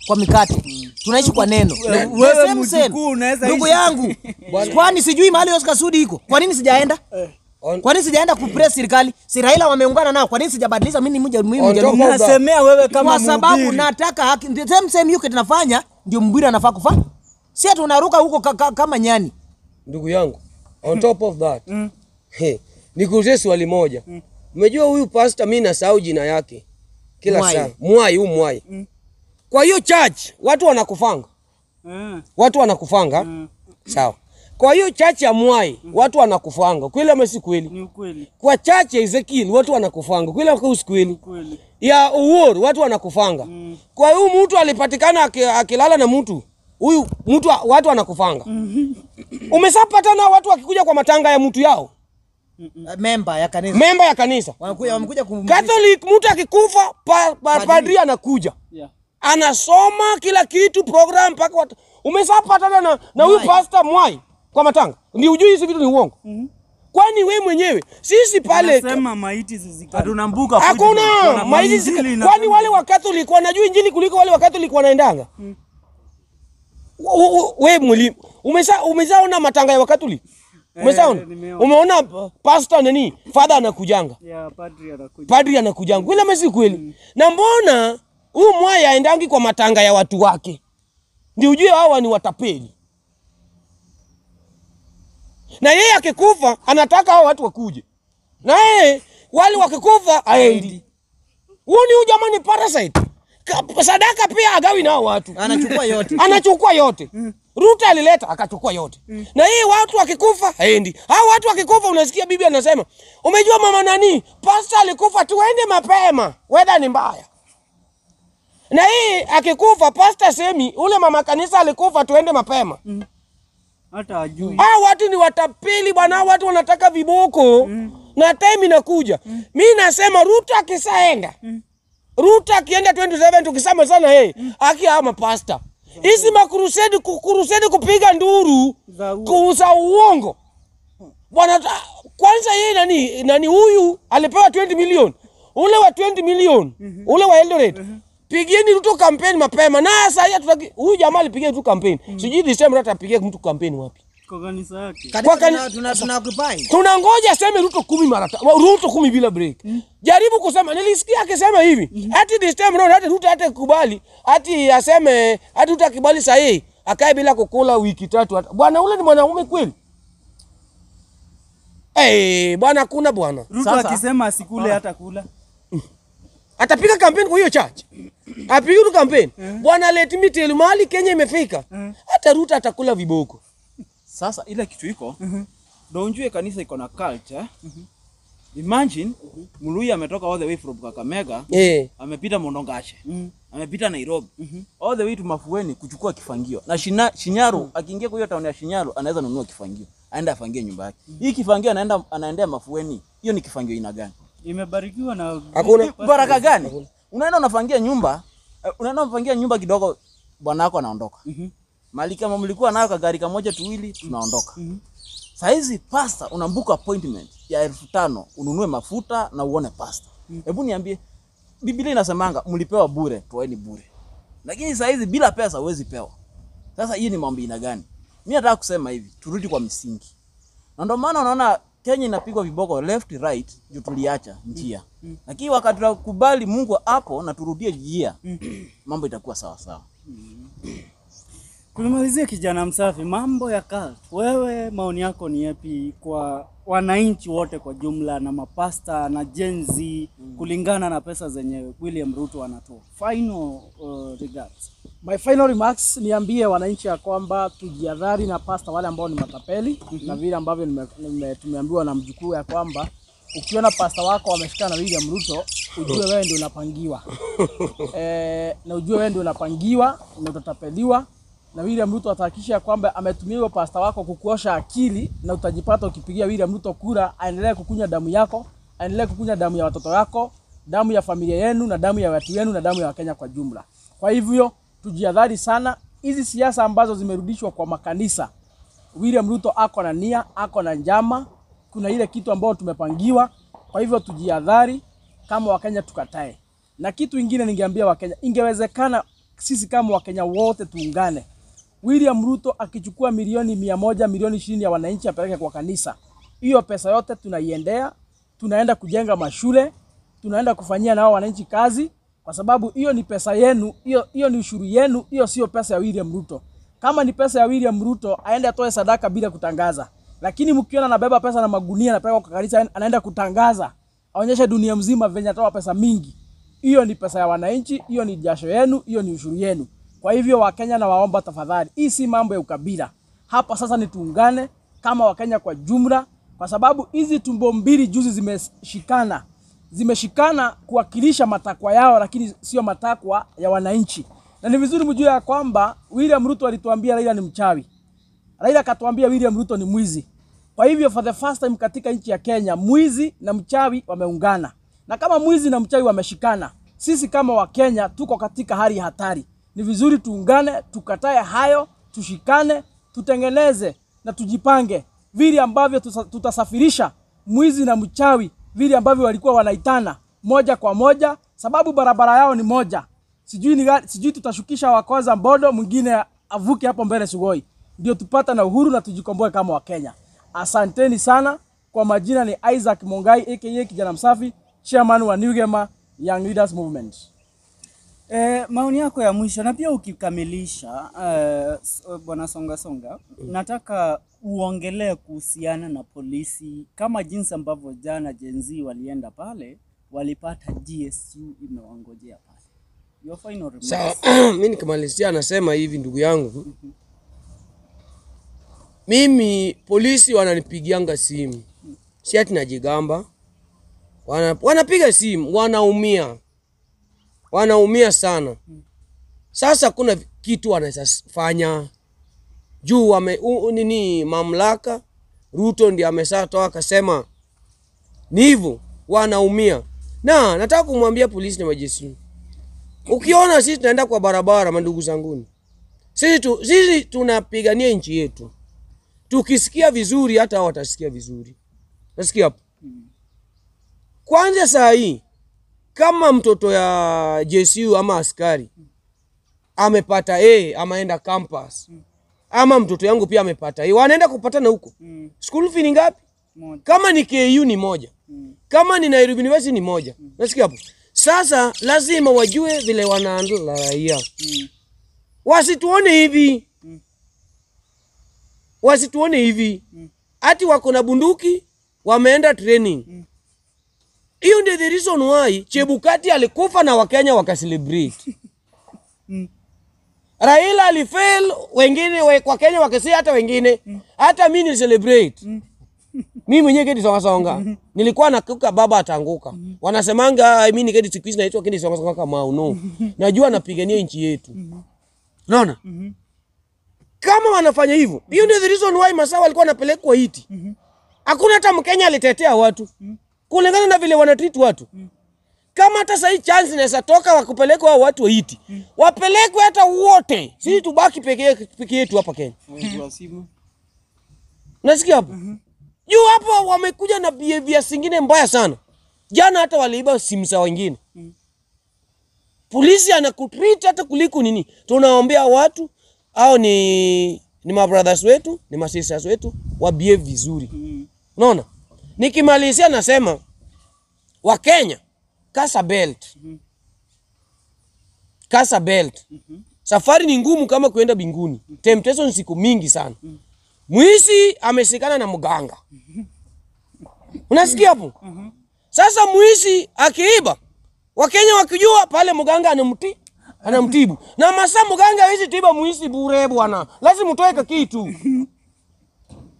kwa mikate. Tunaishi kwa neno. Wewe mjukuu unaweza ndugu yangu. Kwani sijui mahali Oscar Sudi iko? Kwa nini sijaenda? Kwa nini sijaenda kupress serikali? Si Raila wameungana nao. Kwa nini sijabadilisha mimi nasemea wewe kama kwa sababu nataka haki. Same yuko tunafanya ndio mbwira anafaa kufanya. Si tunaruka huko kama nyani. Ndugu yangu, on top of that. Nikuulize swali moja. Umejua huyu pastor mimi nasahau jina yake. kila Mwai. saa. Mwai. Kwa hiyo church watu wanakufanga. Watu wanakufanga. Sawa. Kwa hiyo church ya Mwai watu wanakufanga. Kweli ama si kweli? Ni ukweli. Kwa church ya Ezekiel watu wanakufanga. Kweli ama si kweli? Kweli. Ya Uwor watu wanakufanga. Kwa hiyo mtu alipatikana akilala na mtu. Huyu mtu watu wanakufanga. Umesapata na watu wakikuja kwa matanga ya mtu yao. Member ya kanisa. Memba ya kanisa. Wamekuja Catholic mtu akikufa padri anakuja. Yeah. Anasoma kila kitu program mpaka watu. Umesapata na huyu pastor Mwai kwa matanga. Ni ujui hizi vitu ni uongo. Kwani we mwenyewe sisi pale Anasema maiti zizikane. Tunambuka hakuna maiti. Kwani wale wa Catholic wanajua injili kuliko wale wa Catholic wanaendanga? We mwalimu, umezaona matanga ya wa Catholic? Umezaona? Umeona pastor nani? Father anakujanga. Yeah, padri anakuja. Padri anakujanga. Kweli ama si kweli? Na mbona huyu Mwai aendangi kwa matanga ya watu wake? Ndio ujue hawa ni watapeli. Na yeye akikufa anataka hao watu wakuje. Na yeye wale wakikufa aendi. Huyu ni jamani parasite. Sadaka pia agawi nao watu. Anachukua yote. Ruto alileta akachukua yote. Na hii watu wakikufa haendi. Hao watu wakikufa unasikia Biblia anasema, umejua mama nani? Pastor alikufa tuende mapema. Weather ni mbaya. Na hii akikufa pastor semi ule mama kanisa alikufa tuende mapema. Hata ajui. Watu ni watapeli bwana, watu wanataka viboko. Na time inakuja. Mimi nasema Ruto akisaenda. Ruto akienda 27 tukisema sana yeye, ama pastor. Hizi makrusedi kupiga nduru kuuza uongo. Bwana kwanza yeye nani huyu alipewa 20 million. Ule wa 20 million, ule wa Eldoret. Pigieni Ruto campaign mapema. Na sasa tutaki huyu jamaa alipigia tu campaign. Sijui December atapigia mtu campaign wapi? Kwa kanisa yake. Tunakupai. Tunangoja aseme Ruto 10 mara Ruto 10 bila break. Jaribu kusema, nilisikia akisema hivi. Hati this time round hata Ruto hata kukubali, hati aseme hati Ruto akibali sahihi, akae bila kukula wiki 3 hata. Bwana ule ni mwanaume kweli? Bwana kuna bwana. Ruto akisema asikule hata kula. Atapiga campaign kwa hiyo church. Apiga tu campaign. Bwana let me tell mali Kenya imefika. Hata Ruto atakula viboko. Sasa ile kitu iko, ndio unjue kanisa iko na culture. Imagine Muluya ametoka all the way from Kakamega, amepita Mondongashe, amepita Nairobi, all the way to Mafueni kuchukua kifangio. Na Shinyaru akiingia kwa hiyo town ya Shinyaru anaweza nunua kifangio, aenda afangie nyumba yake. Hii kifangio anaendea Mafueni. Hiyo ni kifangio ina gani? Imebarikiwa na hakuna baraka gani? Unaenda unafangia nyumba kidogo, bwana wako anaondoka. Mali kama mlikuwa nayo kagari kamoja tuwili tunaondoka. Saizi pastor unambuka appointment ya 1500 ununue mafuta na uone pastor. Hebu niambie, Biblia inasemanga mlipewa bure, toeni bure. Lakini saizi bila pesa huwezi pewa. Sasa hii ni mambo ina gani? Mimi nataka kusema hivi, turudi kwa misingi. Na ndio maana unaona Kenya inapigwa viboko left right juu tuliacha njia. Lakini wakati tukubali Mungu hapo na turudie njia, mambo itakuwa sawa sawa. Kulimalizia kijana msafi, mambo ya cult. Wewe maoni yako ni yapi kwa wananchi wote kwa jumla na mapasta na jenzi kulingana na pesa zenye William Ruto anatoa? Final regards. My final remarks niambie wananchi ya kwamba tujiadhari na pasta wale ambao ni matapeli na vile ambavyo tumeambiwa na mjukuu ya kwamba ukiona pasta wako wameshikana na William Ruto ujue wewe ndio unapangiwa. Na ujue wewe ndio unapangiwa na utatapeliwa. Na William Ruto atahakikisha kwamba ametumia hiyo pasta wako kukuosha akili na utajipata ukipigia William Ruto kura aendelee kukunya damu yako, aendelee kukunya damu ya watoto wako, damu ya familia yenu na damu ya watu wenu na damu ya Wakenya kwa jumla. Kwa hivyo tujihadhari sana hizi siasa ambazo zimerudishwa kwa makanisa. William Ruto ako na nia, ako na njama, kuna ile kitu ambayo tumepangiwa. Kwa hivyo tujihadhari kama Wakenya tukatae. Na kitu kingine ningeambia Wakenya, ingewezekana sisi kama Wakenya wote tuungane. William Ruto akichukua milioni 100, milioni 20 ya wananchi apeleke kwa kanisa. Hiyo pesa yote tunaiendea, tunaenda kujenga mashule, tunaenda kufanyia nao wananchi kazi kwa sababu hiyo ni pesa yenu, hiyo ni ushuru yenu, hiyo sio pesa ya William Ruto. Kama ni pesa ya William Ruto aende atoe sadaka bila kutangaza. Lakini mkiona anabeba pesa na magunia anapeleka kwa kanisa anaenda kutangaza, aonyeshe dunia mzima venye atoa pesa mingi. Hiyo ni pesa ya wananchi, hiyo ni jasho yenu, hiyo ni ushuru yenu. Kwa hivyo Wakenya na waomba tafadhali, hii si mambo ya ukabila. Hapa sasa ni tuungane kama Wakenya kwa jumla, kwa sababu hizi tumbo mbili juzi zimeshikana kuwakilisha matakwa yao, lakini sio matakwa ya wananchi. Na ni vizuri mjue ya kwamba William Ruto alituambia Raila ni mchawi. Raila akatuambia William Ruto ni mwizi. Kwa hivyo for the first time katika nchi ya Kenya, mwizi na mchawi wameungana. Na kama mwizi na mchawi wameshikana, sisi kama Wakenya tuko katika hali hatari. Ni vizuri tuungane, tukatae hayo, tushikane, tutengeneze na tujipange vile ambavyo tutasafirisha mwizi na mchawi, vile ambavyo walikuwa wanaitana moja kwa moja, sababu barabara yao ni moja. Sijui tutashukisha Wakoza Mbodo, mwingine avuke hapo mbele Sugoi, ndio tupata na uhuru na tujikomboe kama Wakenya. Asanteni sana. Kwa majina ni Isaac Mongai aka Kijana Msafi, chairman wa New Gema Young Leaders Movement. Maoni yako ya mwisho na pia ukikamilisha, Bwana Songa, nataka uongelee kuhusiana na polisi, kama jinsi ambavyo jana Gen Z walienda pale, walipata GSU imewangojea pale. Your final remarks. Sawa, mimi nikimalizia nasema hivi ndugu yangu. Mimi polisi wananipigianga simu. Si ati najigamba. Wanapiga simu, wanaumia sana. Sasa kuna kitu wanaweza fanya. Juu mamlaka Ruto ndiye ameshatoa akasema ni hivyo, wanaumia. Na nataka kumwambia polisi na majeshi, ukiona sisi tunaenda kwa barabara, mandugu zanguni, sisi tunapigania nchi yetu. Tukisikia vizuri hata watasikia vizuri. Nasikia hapo. Kwanza saa hii kama mtoto ya JSU ama askari amepata amaenda campus, ama mtoto yangu pia amepata wanaenda kupatana huko. School fee ni ngapi? Kama ni KU ni moja. Kama ni Nairobi University ni moja. Nasikia hapo. Sasa lazima wajue vile wanaandala raia. Wasituone hivi. Ati wako na bunduki, wameenda training. Hiyo ndio the reason why Chebukati alikufa na Wakenya wakacelebrate. Raila alifail, wengine kwa Kenya wakasema hata wengine. Hata mimi nilicelebrate. Mimi mwenyewe Kedi Songa nilikuwa nakuka baba atanguka. Wanasemanga mimi ni Kedi siku hizi naitwa Kedi Songa kama no. Najua napigania nchi yetu. Unaona? Kama wanafanya hivyo, hiyo ndio the reason why Masawa alikuwa anapelekwa Haiti. Hakuna hata Mkenya alitetea watu. Kulingana na vile wanatreat watu. Kama hata sasa hii chance inaweza toka wakupelekwa hao watu Haiti. Wapelekwe hata wote. Sisi tubaki peke yetu hapa Kenya. Nasikia hapo? Juu hapo wamekuja na behavior zingine mbaya sana. Jana hata waliiba simu za wengine. Polisi anakutreat hata kuliko nini. Tunaombea watu au ni my brothers wetu, ni my sisters wetu wa behave vizuri. Unaona? Nikimalizia nasema Wakenya kasa belt. Kasa belt. Safari ni ngumu kama kuenda binguni. Temptation siku mingi sana. Mwizi ameshikana na mganga. Unasikia hapo? Sasa mwizi akiiba, Wakenya wakijua pale mganga anamtibu. Na masa mganga hawezi tiba mwizi bure bwana. Lazima utoe kitu.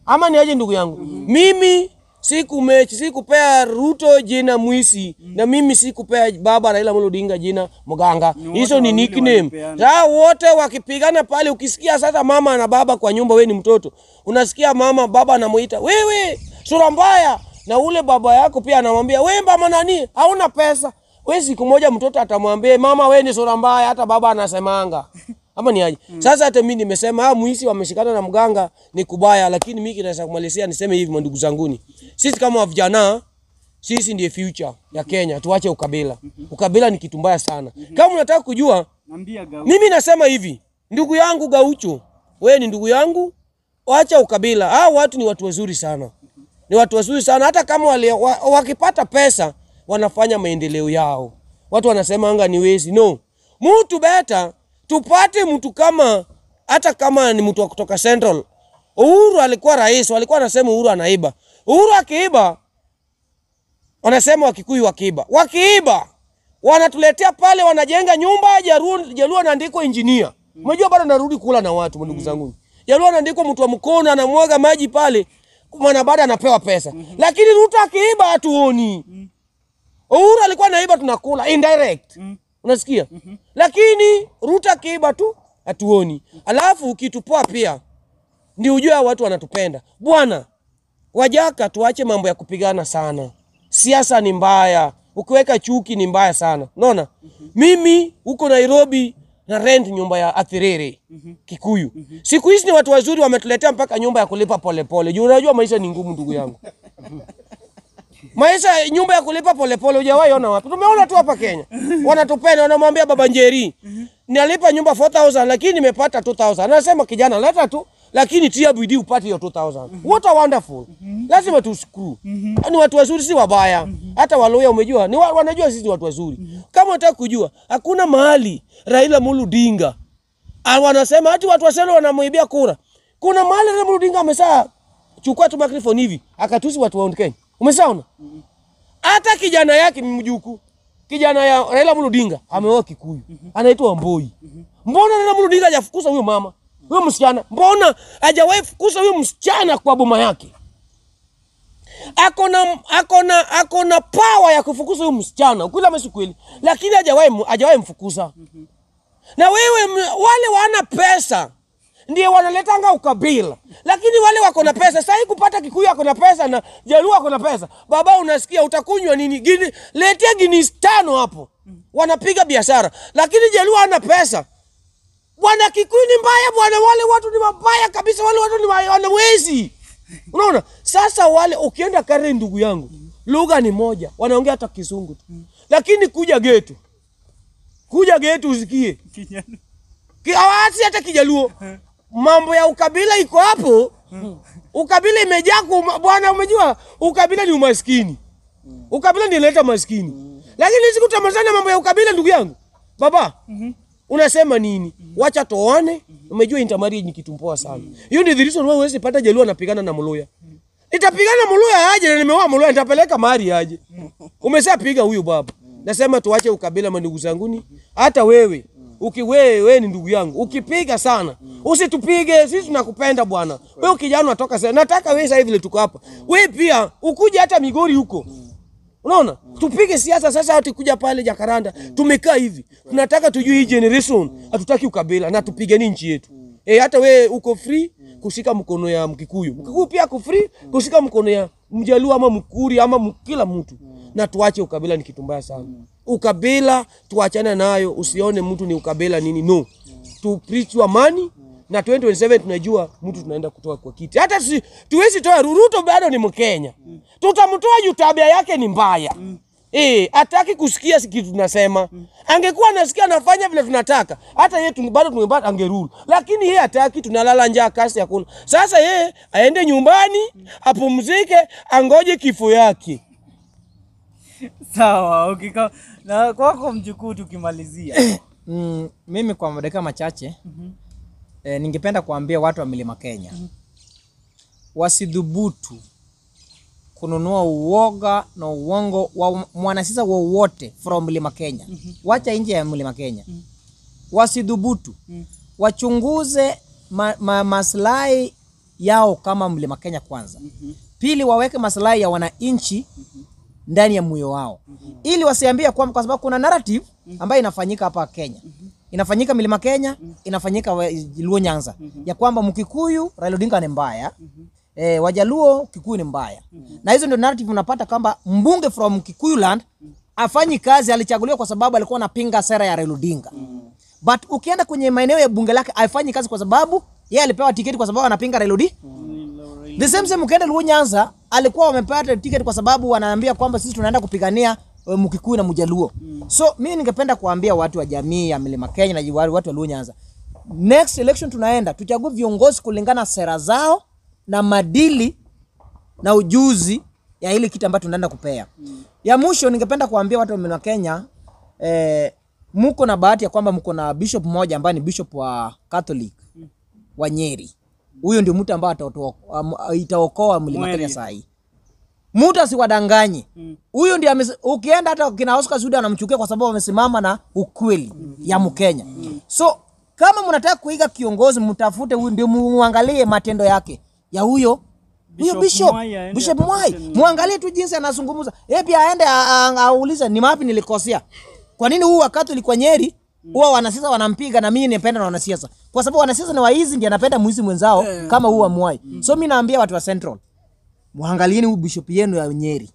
Ama ni aje ndugu yangu? Mimi sikupea Ruto jina mwizi, na mimi sikupea baba Raila Amolo Odinga jina mganga. Hizo ni nickname. Wote wakipigana pale, ukisikia sasa mama na baba kwa nyumba, wewe ni mtoto, unasikia mama baba anamuita wewe sura mbaya, na ule baba yako pia anamwambia wewe mama nani hauna pesa. Wewe siku moja mtoto atamwambia mama wewe ni sura mbaya, hata baba anasemanga. Ama ni aje? Sasa hata mimi nimesema mwizi wameshikana na mganga ni kubaya, lakini mimi kinaweza kumalizia niseme hivi ndugu zanguni. Sisi kama vijana, sisi ndiye future ya Kenya. Tuache ukabila. Ukabila ni kitu mbaya sana. Kama unataka kujua, mimi nasema hivi, ndugu yangu Gaucho, wewe ni ndugu yangu, acha ukabila. Hao watu ni watu wazuri sana. Ni watu wazuri sana, hata kama wakipata pesa wanafanya maendeleo yao. Watu wanasema anga ni wezi. No. Mtu beta tupate mtu kama, hata kama ni mtu wa kutoka Central. Uhuru alikuwa rais, walikuwa wanasema Uhuru anaiba. Uhuru akiiba, wanasema Wakikuyu wakiiba. Wakiiba, wanatuletea pale, wanajenga nyumba, Jaluo anaandikwa engineer. Unajua bado narudi kula na watu ndugu zangu. Jaluo anaandikwa mtu wa mkono, anamwaga maji pale, maana baada anapewa pesa. Lakini Ruto akiiba hatuoni. Uhuru alikuwa anaiba tunakula indirect. Unasikia? Lakini Ruto akiiba tu hatuoni. Alafu ukitupoa pia ndio ujue watu wanatupenda. Bwana, Wajaka tuache mambo ya kupigana sana. Siasa ni mbaya. Ukiweka chuki ni mbaya sana. Unaona? Mimi huko Nairobi na rent nyumba ya Athirere Kikuyu. Siku hizi ni watu wazuri wametuletea mpaka nyumba ya kulipa polepole. Juu unajua maisha ni ngumu ndugu yangu. Maisha nyumba ya kulipa polepole hujawahi ona wapi? Tumeona tu hapa Kenya. Wanatupenda, wanamwambia Baba Njeri, "Nalipa nyumba 4000 lakini nimepata 2000." Anasema kijana, leta tu lakini tia bidii upate hiyo 2000. What a wonderful. Lazima tushukuru. Ni watu wazuri si wabaya. Hata Waluya umejua, ni wanajua sisi watu wazuri. Kama unataka kujua, hakuna mahali Raila Amolo Odinga wanasema hati watu waselo wanamuibia kura. Kuna mahali Raila Amolo Odinga amesaa chukua tu microphone hivi, akatusi watu wa Kenya. Umesaona? Hata kijana yake ni mjuku. Kijana ya Raila Amolo Odinga ameoa Kikuyu. Anaitwa Wamboi. Mbona Raila Amolo Odinga hajafukuza huyo mama? Huyo msichana. Mbona hajawahi fukuza huyo msichana kwa boma yake? Akona power ya kufukuza huyo msichana. Ukula mesi kweli. Lakini hajawahi mfukuza. Na wewe wale wana pesa ndiye wanaletanga ukabila. Lakini wale wako na pesa, sasa kupata Kikuyu ako na pesa na Jaluo ako na pesa. Baba unasikia utakunywa nini? Letea Guinness 5 hapo. Wanapiga biashara. Lakini Jaluo ana pesa. Bwana Kikuyu ni mbaya bwana, wale watu ni mabaya kabisa, wale watu ni wanawezi. Unaona? Sasa wale ukienda Karen ndugu yangu, lugha ni moja, wanaongea hata Kizungu tu. Lakini kuja getu usikie. Hawasi hata Kijaluo. Mambo ya ukabila iko hapo. Ukabila imejaa bwana, umejua ukabila ni umaskini. Ukabila ndio inaleta maskini. Lakini sikutamazana mambo ya ukabila ndugu yangu. Baba, unasema nini? Wacha toane. Umejua intermarriage ni kitu mpoa sana. Hiyo ndio the reason why huwezi pata Jaluo anapigana na Mluya. Nitapigana Mluya aje na nimeoa Mluya, nitapeleka mahari aje. Umeshapiga huyu baba. Nasema tuache ukabila mandugu zanguni. Hata wewe wewe ni ndugu yangu. Ukipiga sana, usitupige, sisi tunakupenda bwana. Wewe kijana unatoka sasa. Nataka wewe sasa hivi tuko hapa. Wewe pia ukuje hata Migori huko. Unaona? Tupige siasa sasa, hata kuja pale Jakaranda. Tumekaa hivi. Tunataka tujue hii generation hatutaki ukabila na tupiganie nchi yetu. Hata wewe uko free kushika mkono ya Mkikuyu. Mkikuyu pia uko free kushika mkono ya Mjaluo ama Mkuri ama kila mtu. Na tuache ukabila, ni kitu mbaya sana. Ukabila tuachane nayo, usione mtu ni ukabila nini, no. Tu preach amani na 2027 tunajua mtu tunaenda kutoa kwa kiti. Hata tuwezi toa Ruto, bado ni Mkenya. Tutamtoa juu tabia yake ni mbaya. Hataki kusikia kitu tunasema. Angekuwa anasikia anafanya vile tunataka, hata yeye bado tungebaki angerudi. Lakini yeye hataki, tunalala njaa kasi hakuna. Sasa yeye aende nyumbani, apumzike, angoje kifo yake. Sawa, okay. Na kwako mjukuu tukimalizia. Mimi kwa dakika machache ningependa kuambia watu wa Mlima Kenya wasidhubutu kununua uoga na uongo wa mwanasiasa wowote from Mlima Kenya. Wacha nje ya Mlima Kenya. Wasidhubutu. Wachunguze maslahi yao kama Mlima Kenya kwanza. Pili, waweke maslahi ya wananchi ndani ya moyo wao. Ili wasiambie kwa sababu kuna narrative ambayo inafanyika hapa Kenya. Inafanyika Mlima Kenya, inafanyika Luo Nyanza. Ya kwamba Mkikuyu Raila Odinga ni mbaya. Wajaluo Kikuyu ni mbaya. Na hizo ndio narrative unapata kwamba mbunge from Kikuyu land afanyi kazi, alichaguliwa kwa sababu alikuwa anapinga sera ya Raila Odinga. But ukienda kwenye maeneo ya bunge lake afanyi kazi kwa sababu yeye alipewa tiketi kwa sababu anapinga Raila Odinga. The same ukienda Luo Nyanza alikuwa wamepata tiketi kwa sababu wanaambia kwamba sisi tunaenda kupigania Mkikuyu na Mjaluo. So mimi ningependa kuambia watu wa jamii ya Mlima Kenya na watu wa Luo Nyanza, next election tunaenda tuchague viongozi kulingana sera zao na madili na ujuzi ya ile kitu ambacho tunaenda kupea. Ya mwisho ningependa kuambia watu wa Mlima Kenya, mko na bahati ya kwamba mko na bishop mmoja ambaye ni bishop wa Catholic wa Nyeri. Huyo ndio mtu ambaye itaokoa Mlima Kenya saa hii. Mtu asiwadanganye. Huyu ndiye ukienda hata kina Oscar Sudi anamchukia kwa sababu amesimama na ukweli ya Mkenya. So kama mnataka kuiga kiongozi, mtafute huyu ndio muangalie matendo yake ya huyo Bishop Mwai. Muangalie tu jinsi anazungumza. Yeye pia aende aulize ni mapi nilikosea. Kwa nini huu wakati ulikuwa Nyeri huwa wanasiasa wanampiga na mimi nipenda na wanasiasa? Kwa sababu wanasiasa ni waizi, ndiye anapenda muizi mwenzao kama huu wa Mwai. So mimi naambia watu wa Central, muangalieni huu bishop yenu ya Nyeri.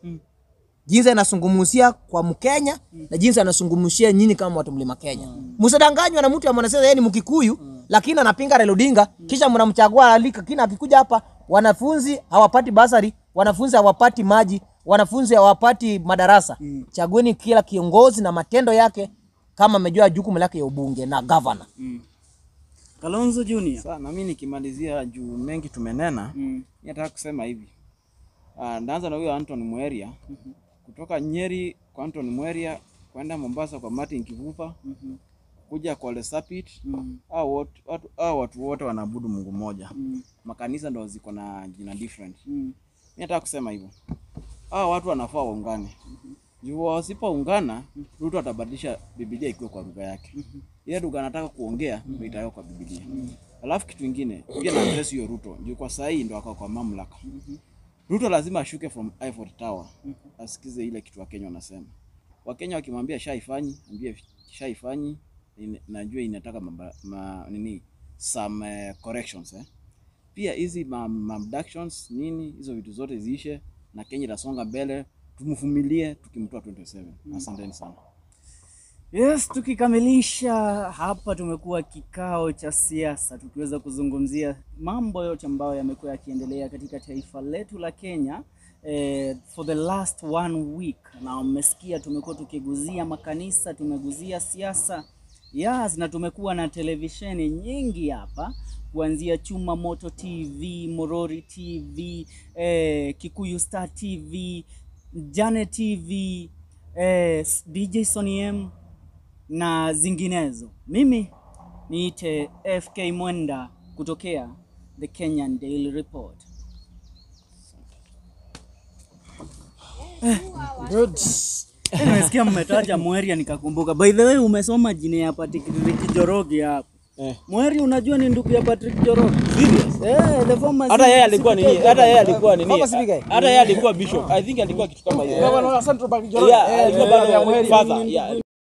Jinsi anazungumzia kwa Mkenya na jinsi anazungumzia nyinyi kama watu Mlima Kenya. Msidanganywe na mtu ya mwanasiasa yeye ni Mkikuyu lakini anapinga Raila Odinga, kisha mnamchagua alika kina akikuja hapa wanafunzi hawapati basari, wanafunzi hawapati maji, wanafunzi hawapati madarasa. Chagueni kila kiongozi na matendo yake kama amejua jukumu lake ya ubunge na governor. Kalonzo Junior. Sasa na mimi nikimalizia juu mengi tumenena, nataka kusema hivi. Ndaanza na huyo Anton Mweria. Kutoka Nyeri kwa Anton Mweria kwenda Mombasa kwa Martin Kivuva. Kuja kwa Lesapit. Watu wote wanaabudu Mungu mmoja. Makanisa ndio ziko na jina different. Mimi nataka kusema hivyo. Watu wanafaa waungane. Juu wasipoungana, Ruto atabadilisha Biblia ikiwa kwa lugha yake. Ile lugha anataka kuongea ndio itayo kwa Biblia. Alafu kitu kingine, pia na address hiyo Ruto. Juu kwa saa hii ndio akao kwa mamlaka. Ruto lazima ashuke from Eiffel Tower. Asikize ile kitu Wakenya wanasema. Wakenya wakimwambia shaifanyi, ambie shaifanyi, najua inataka some corrections Pia hizi abductions nini hizo vitu zote ziishe na Kenya itasonga mbele, tumvumilie tukimtoa 27. Asanteni sana. Yes, tukikamilisha hapa tumekuwa kikao cha siasa tukiweza kuzungumzia mambo yote ambayo yamekuwa yakiendelea katika taifa letu la Kenya for the last 1 week. Na umesikia tumekuwa tukiguzia makanisa, tumeguzia siasa. Yes, na tumekuwa na televisheni nyingi hapa kuanzia Chuma Moto TV, Morori TV, Kikuyu Star TV, Jane TV, DJ Sonny M na zinginezo. Mimi niite FK Mwenda kutokea The Kenyan Daily Report. Good. Nimesikia mmetaja Mweria nikakumbuka. By the way, umesoma jina ya Patrick Njoroge hapo. Mweria unajua ni ndugu ya Patrick Njoroge? Serious? The former. Hata yeye alikuwa nini? Hata yeye alikuwa bishop. I think alikuwa kitu kama hiyo. Governor wa Central Bank Njoroge. Yeah, alikuwa bado father. Yeah.